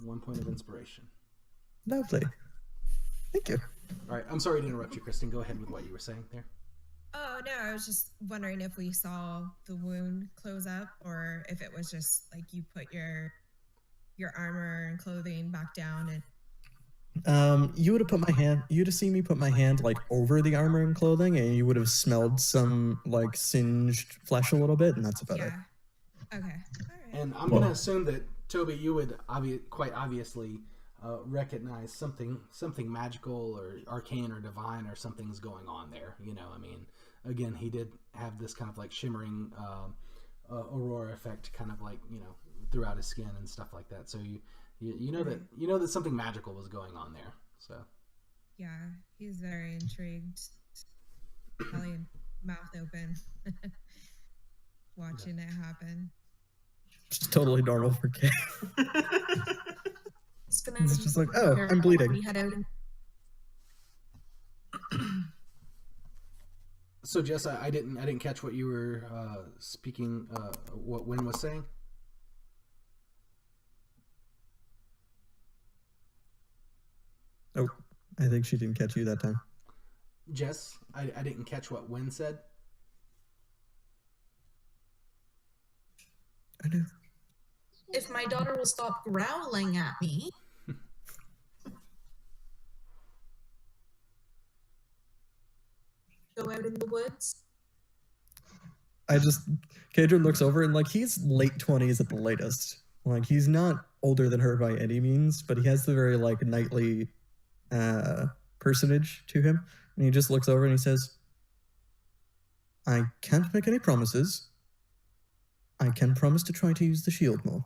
1 point of inspiration. Lovely. Thank you. All right. I'm sorry to interrupt you, Kristen. Go ahead with what you were saying there. Oh no, I was just wondering if we saw the wound close up, or if it was just like you put your armor and clothing back down and. You would have seen me put my hand like over the armor and clothing, and you would have smelled some like singed flesh a little bit, and that's about it. Okay. All right. And I'm gonna assume that Toby, you would quite obviously recognize something magical or arcane or divine or something's going on there. Again, he did have this kind of like shimmering aurora effect, kind of like throughout his skin and stuff like that. So you know that something magical was going on there. So yeah, he's very intrigued, probably mouth open, watching it happen. It's totally normal for Kay. It's just like, oh, I'm bleeding. So Jess, I didn't catch what you were speaking. What Wynn was saying. Oh, I think she didn't catch you that time. Jess, I didn't catch what Wynn said. I know. If my daughter will stop growling at me. go out in the woods? Kadron looks over and he's late 20s at the latest. He's not older than her by any means, but he has the very knightly personage to him. And he just looks over and he says, I can't make any promises. I can promise to try to use the shield more.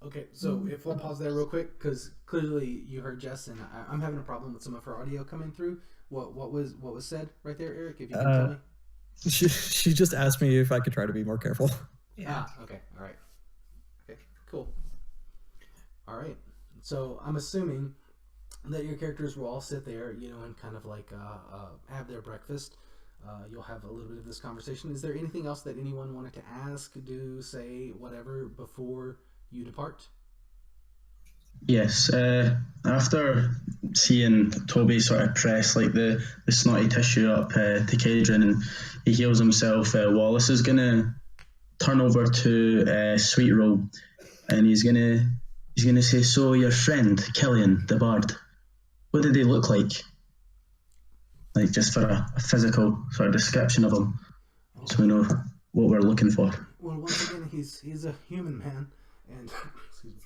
Okay, so if we'll pause there real quick, because clearly you heard Jess, and I'm having a problem with some of her audio coming through. What was said right there, Eric? If you can tell me. She just asked me if I could try to be more careful. Yeah. Okay, all right. Okay, cool. All right. So I'm assuming that your characters will all sit there, and kind of have their breakfast. You'll have a little bit of this conversation. Is there anything else that anyone wanted to ask, do, say, whatever before you depart? Yes. After seeing Toby sort of press the snotty tissue up to Kadron and he heals himself, Wallace is gonna turn over to Sweet Roll and he's gonna say, so your friend Killian the Bard, what did he look like? Just for a physical sort of description of him, so we know what we're looking for. Well, once again, he's a human man, and excuse me.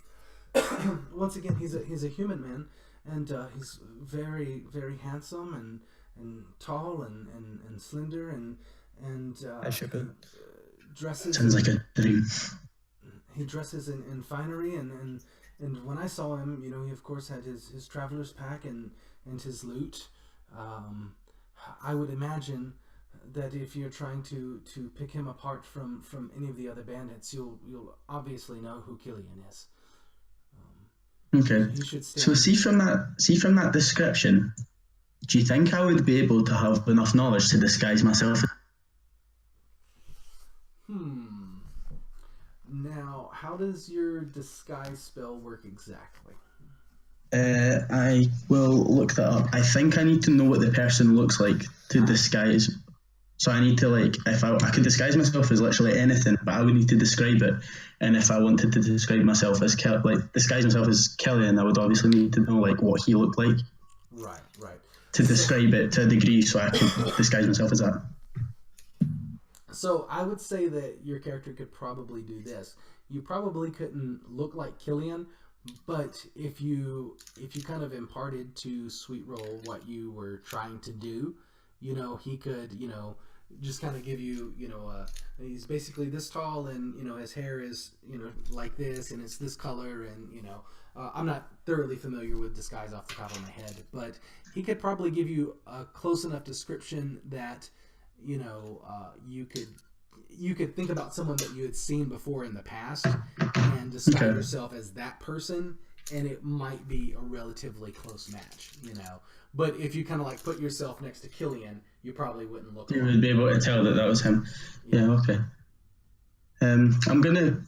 Once again, he's a human man, and he's very, very handsome and tall and slender and I ship it. Dresses. Sounds like a dream. He dresses in finery and when I saw him, he of course had his traveler's pack and his loot. I would imagine that if you're trying to pick him apart from any of the other bandits, you'll obviously know who Killian is. Okay. So see from that description, do you think I would be able to have enough knowledge to disguise myself? Now, how does your disguise spell work exactly? I will look that up. I think I need to know what the person looks like to disguise. So I need to if I could disguise myself as literally anything, but I would need to describe it. And if I wanted to describe myself as disguise myself as Killian, I would obviously need to know what he looked like. Right. To describe it to a degree, so I could disguise myself as that. So I would say that your character could probably do this. You probably couldn't look like Killian, but if you kind of imparted to Sweet Roll what you were trying to do, he could, just kind of give you, he's basically this tall and, his hair is, like this and it's this color and, I'm not thoroughly familiar with disguise off the top of my head, but he could probably give you a close enough description that, you could think about someone that you had seen before in the past and describe yourself as that person, and it might be a relatively close match, But if you kind of put yourself next to Killian, you probably wouldn't look. You would be able to tell that was him. Yeah. Okay. I'm gonna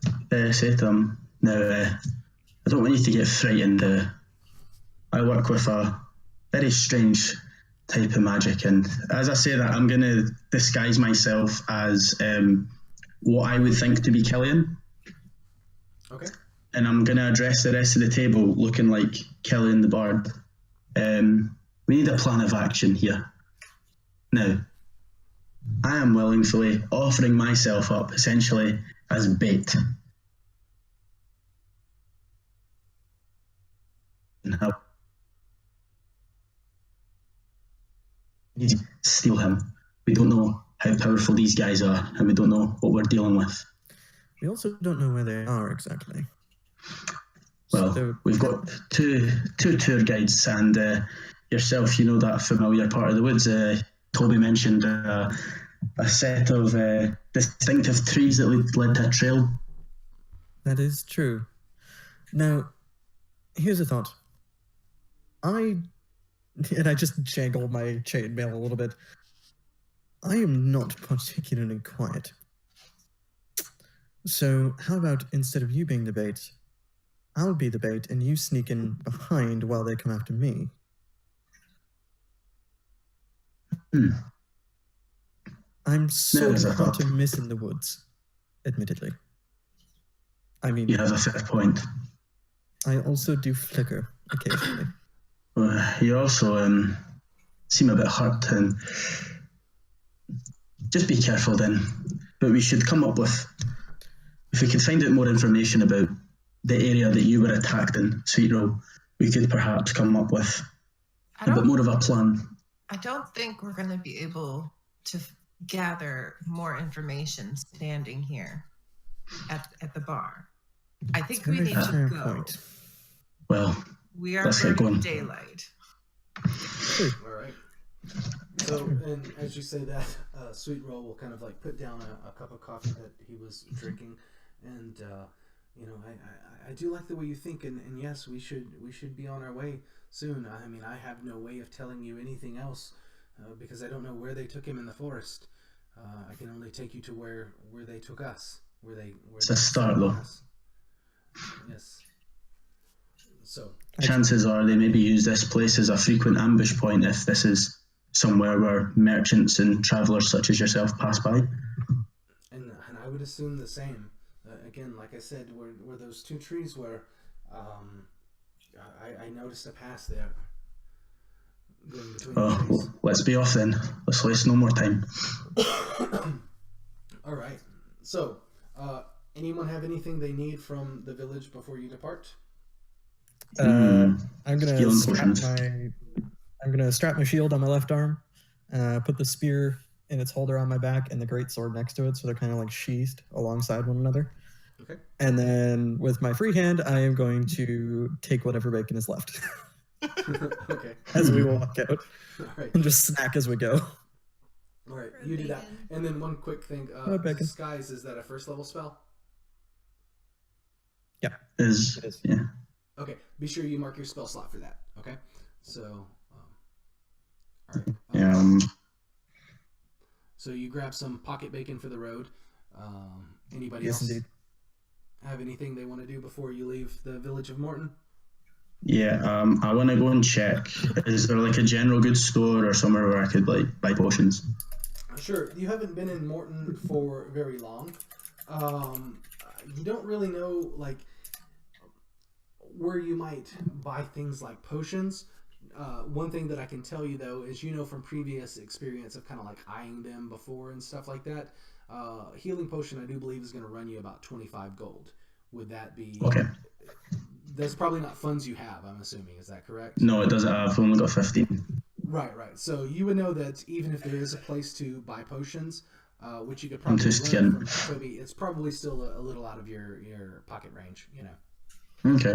say to him now. I don't want you to get frightened. I work with a very strange type of magic, and as I say that, I'm gonna disguise myself as what I would think to be Killian. Okay. And I'm gonna address the rest of the table looking like Killian the Bard. We need a plan of action here. Now, I am willingly offering myself up essentially as bait. Now, we need to steal him. We don't know how powerful these guys are, and we don't know what we're dealing with. We also don't know where they are exactly. Well, we've got two tour guides and yourself, that familiar part of the woods. Toby mentioned a set of distinctive trees that led to a trail. That is true. Now, here's a thought. I just jangled my chainmail a little bit. I am not particularly quiet. So how about instead of you being the bait, I'll be the bait and you sneak in behind while they come after me. I'm so hard to miss in the woods, admittedly. I mean, you have a fair point. I also do flicker occasionally. You also seem a bit hurt, and just be careful then. But we should come up with, if we could find out more information about the area that you were attacked in, Sweet Roll, we could perhaps come up with a bit more of a plan. I don't think we're going to be able to gather more information standing here at the bar. I think we need to go. Well, we are let's get going. Daylight. All right. So, and as you say that, Sweet Roll will kind of like put down a cup of coffee that he was drinking, and you know, I do like the way you think, and yes, we should be on our way soon. I mean, I have no way of telling you anything else because I don't know where they took him in the forest. I can only take you to where they took us. It's a start, though. Yes. So chances are they maybe use this place as a frequent ambush point if this is somewhere where merchants and travelers such as yourself pass by. And I would assume the same. Again, like I said, where those two trees were, I noticed a path there. Going between the trees. Let's be off then. Let's waste no more time. All right. So, anyone have anything they need from the village before you depart? I'm gonna strap my shield on my left arm, put the spear in its holder on my back, and the great sword next to it, so they're kind of like sheathed alongside one another. Okay. And then with my free hand, I am going to take whatever bacon is left. Okay. As we walk out. All right. And just snack as we go. All right, you do that. And then one quick thing, disguise, is that a first level spell? Yeah. It is. Yeah. Okay, be sure you mark your spell slot for that. Okay, so all right. So you grab some pocket bacon for the road. Anybody else indeed. have anything they want to do before you leave the village of Mournton? Yeah, I want to go and check. Is there like a general goods store or somewhere where I could like buy potions? Sure. You haven't been in Mournton for very long. You don't really know like where you might buy things like potions. One thing that I can tell you though is, you know, from previous experience of kind of like eyeing them before and stuff like that, healing potion I do believe is going to run you about 25 gold. Would that be okay? That's probably not funds you have, I'm assuming. Is that correct? No, it doesn't. I've only got 15. Right. So you would know that even if there is a place to buy potions, which you could probably learn from Toby, it's probably still a little out of your pocket range, you know. Okay.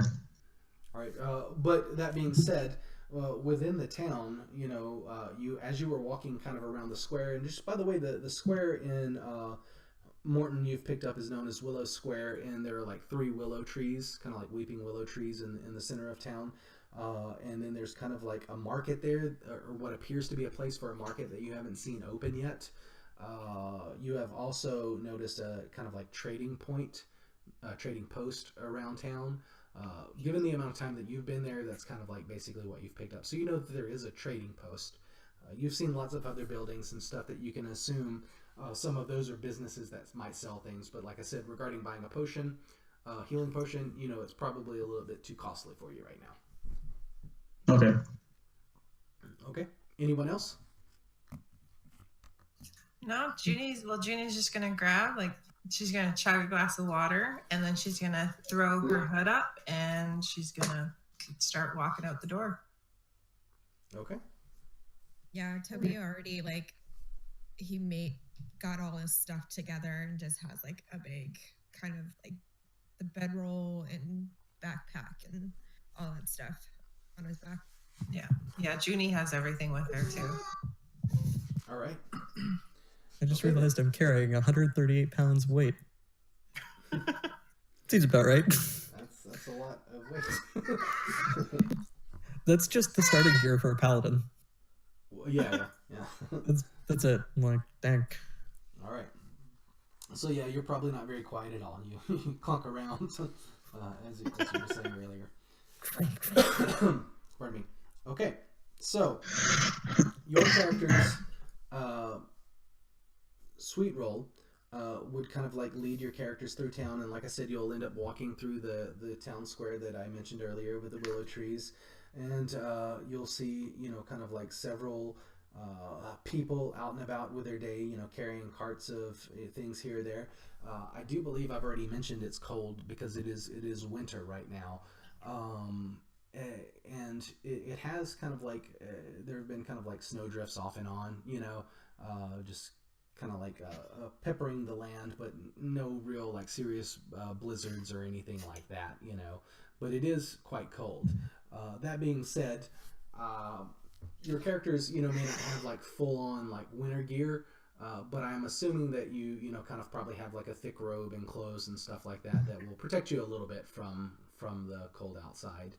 All right. But that being said, within the town, you know, you as you were walking kind of around the square, and just by the way, the square in Mournton you've picked up is known as Willow Square, and there are like 3 willow trees, kind of like weeping willow trees in the center of town. And then there's kind of like a market there, or what appears to be a place for a market that you haven't seen open yet. You have also noticed a kind of like trading post around town. Given the amount of time that you've been there, that's kind of like basically what you've picked up. So you know that there is a trading post. You've seen lots of other buildings and stuff that you can assume some of those are businesses that might sell things. But like I said, regarding buying a potion, healing potion, you know, it's probably a little bit too costly for you right now. Okay. Okay. Anyone else? No, Junie's just gonna grab, like, she's gonna chug a glass of water, and then she's gonna throw her hood up, and she's gonna start walking out the door. Okay. Yeah, Toby already got all his stuff together and just has like a big kind of like the bedroll and backpack and all that stuff on his back. Yeah, Junie has everything with her too. All right. I just realized I'm carrying 138 pounds of weight. Seems about right. That's a lot of weight. That's just the starting gear for a paladin. Well, yeah. That's it. I'm like, dang. All right. So yeah, you're probably not very quiet at all. You clunk around, as you were saying earlier. Pardon me. Okay, so your character's Sweet Roll would kind of like lead your characters through town, and like I said, you'll end up walking through the town square that I mentioned earlier with the willow trees. and you'll see, kind of like several people out and about with their day, carrying carts of things here or there. I do believe I've already mentioned it's cold because it is winter right now. And it has kind of like there have been kind of like snow drifts off and on, just kind of like peppering the land, but no real like serious blizzards or anything like that, But it is quite cold. That being said, uh, your characters, may not have like full on like winter gear, but I'm assuming that you kind of probably have like a thick robe and clothes and stuff like that that will protect you a little bit from the cold outside.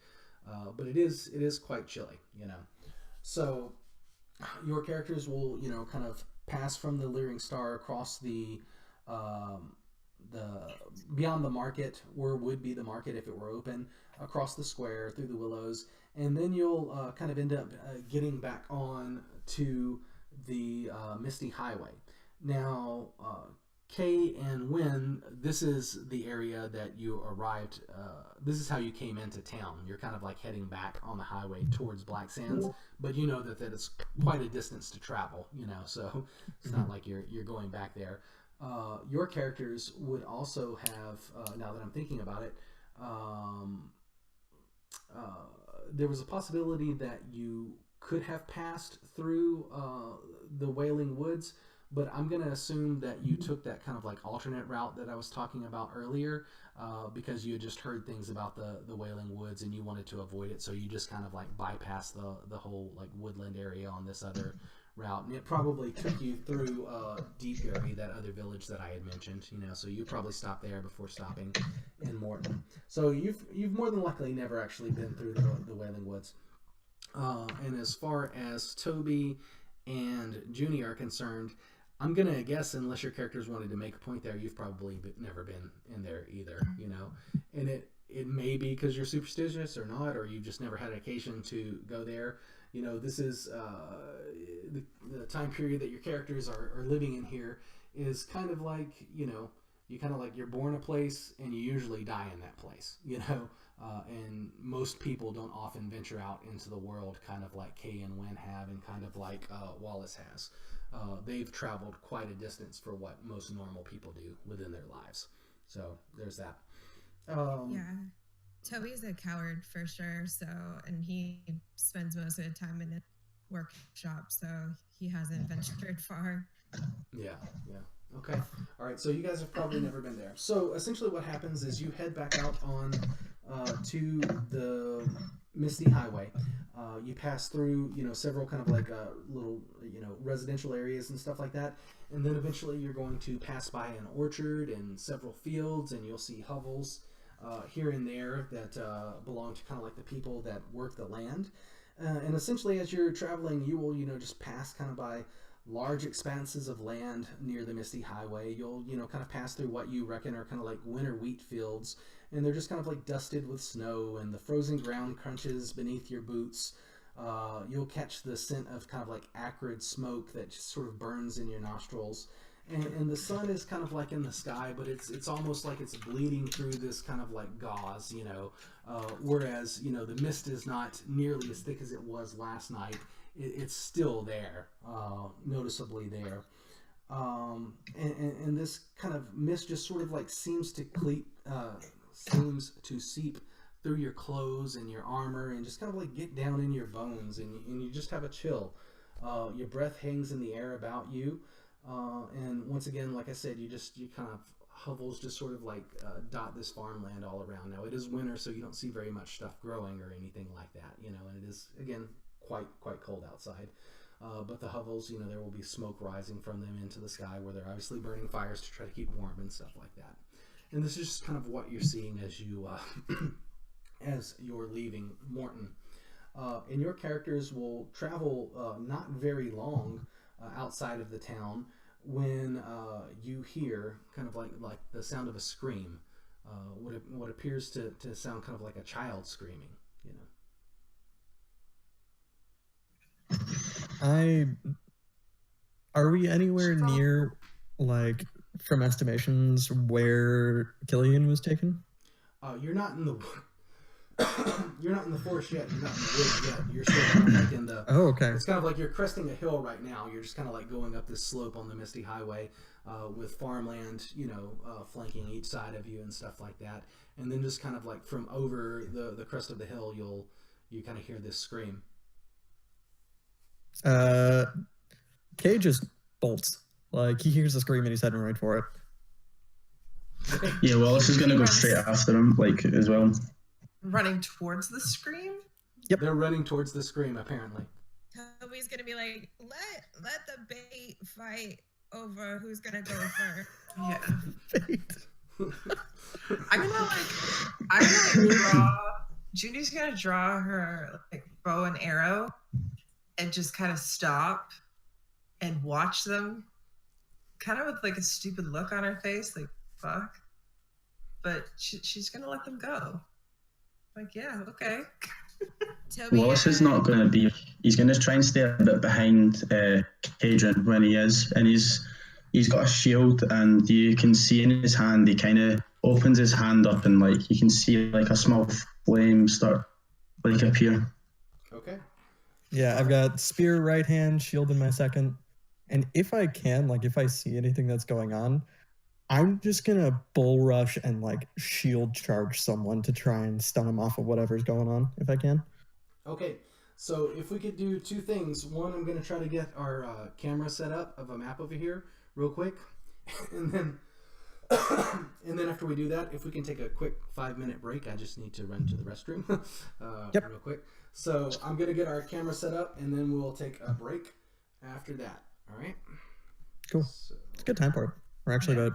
But it is quite chilly. So your characters will kind of pass from the Leering Star across the beyond the market, or would be the market if it were open, across the square through the willows, and then you'll kind of end up getting back on to the Misty Highway. Now, Kay and Wynn, this is the area that you arrived. This is how you came into town. You're kind of like heading back on the highway towards Black Sands, but you know that it's quite a distance to travel. So it's not like you're going back there. Your characters would also have, now that I'm thinking about it, there was a possibility that you could have passed through the Wailing Woods, but I'm going to assume that you took that kind of like alternate route that I was talking about earlier, because you had just heard things about the Wailing Woods and you wanted to avoid it, so you just kind of like bypassed the whole like woodland area on this other route, and it probably took you through Deepberry, that other village that I had mentioned. So you probably stopped there before stopping in Mournton. So you've more than likely never actually been through the Wailing Woods. And as far as Toby and Junie are concerned, I'm gonna guess, unless your characters wanted to make a point there, you've probably never been in there either. And it may be because you're superstitious or not, or you've just never had occasion to go there. This is the time period that your characters are living in here is kind of like, you're born a place and you usually die in that place, and most people don't often venture out into the world kind of like Kay and Wynn have, and kind of like Wallace has. They've traveled quite a distance for what most normal people do within their lives. So there's that. Yeah. Toby's a coward for sure, and he spends most of the time in a workshop, so he hasn't ventured far. Yeah. Okay. All right, so you guys have probably never been there. So essentially what happens is you head back out on to the Misty Highway. You pass through, several kind of like little, residential areas and stuff like that, and then eventually you're going to pass by an orchard and several fields, and you'll see hovels here and there that belong to kind of like the people that work the land. And essentially, as you're traveling, you will, just pass kind of by large expanses of land near the Misty Highway. You'll, kind of pass through what you reckon are kind of like winter wheat fields, and they're just kind of like dusted with snow, and the frozen ground crunches beneath your boots. You'll catch the scent of kind of like acrid smoke that just sort of burns in your nostrils. And the sun is kind of like in the sky, but it's almost like it's bleeding through this kind of like gauze, whereas, the mist is not nearly as thick as it was last night. It's still there, noticeably there. And this kind of mist just sort of like seems to seep through your clothes and your armor, and just kind of like get down in your bones, and you just have a chill. Your breath hangs in the air about you. And once again, like I said, you kind of hovels just sort of like dot this farmland all around. Now it is winter, so you don't see very much stuff growing or anything like that, and it is again quite cold outside. But the hovels, there will be smoke rising from them into the sky, where they're obviously burning fires to try to keep warm and stuff like that. And this is just kind of what you're seeing as you as you're leaving Mournton. And your characters will travel not very long outside of the town when you hear kind of like the sound of a scream, what appears to sound kind of like a child screaming. Are we anywhere near, like, from estimations, where Killian was taken? You're not in the You're not in the forest yet. You're not in the woods yet. You're still kind of like in the. Oh, okay. It's kind of like you're cresting a hill right now. You're just kind of like going up this slope on the Misty Highway with farmland, flanking each side of you and stuff like that. And then just kind of like from over the crest of the hill, you kind of hear this scream. Kay just bolts. Like, he hears the scream and he's heading right for it. Okay. Yeah, Wallace is going to go straight after him, like, as well. Running towards the scream? Yep. They're running towards the scream, apparently. Toby's gonna be like, let the bait fight over who's gonna go first. Yeah. I'm gonna draw. Judy's gonna draw her like bow and arrow, and just kind of stop and watch them, kind of with like a stupid look on her face, like fuck. But she's gonna let them go. Like, yeah, okay. Toby, Wallace is not going to be. He's going to try and stay a bit behind Cadron when he is, and he's got a shield, and you can see in his hand. He kind of opens his hand up, and like you can see like a small flame start like appear. Okay. Yeah, I've got spear right hand, shield in my second, and if I can, like if I see anything that's going on, I'm just gonna bull rush and like shield charge someone to try and stun them off of whatever's going on, if I can. Okay, so if we could do two things. One, I'm going to try to get our camera set up of a map over here real quick. And then after we do that, if we can take a quick 5-minute break, I just need to run to the restroom Yep. real quick. So I'm going to get our camera set up, and then we'll take a break after that. All right? Cool. So, It's a good time for it. We're actually about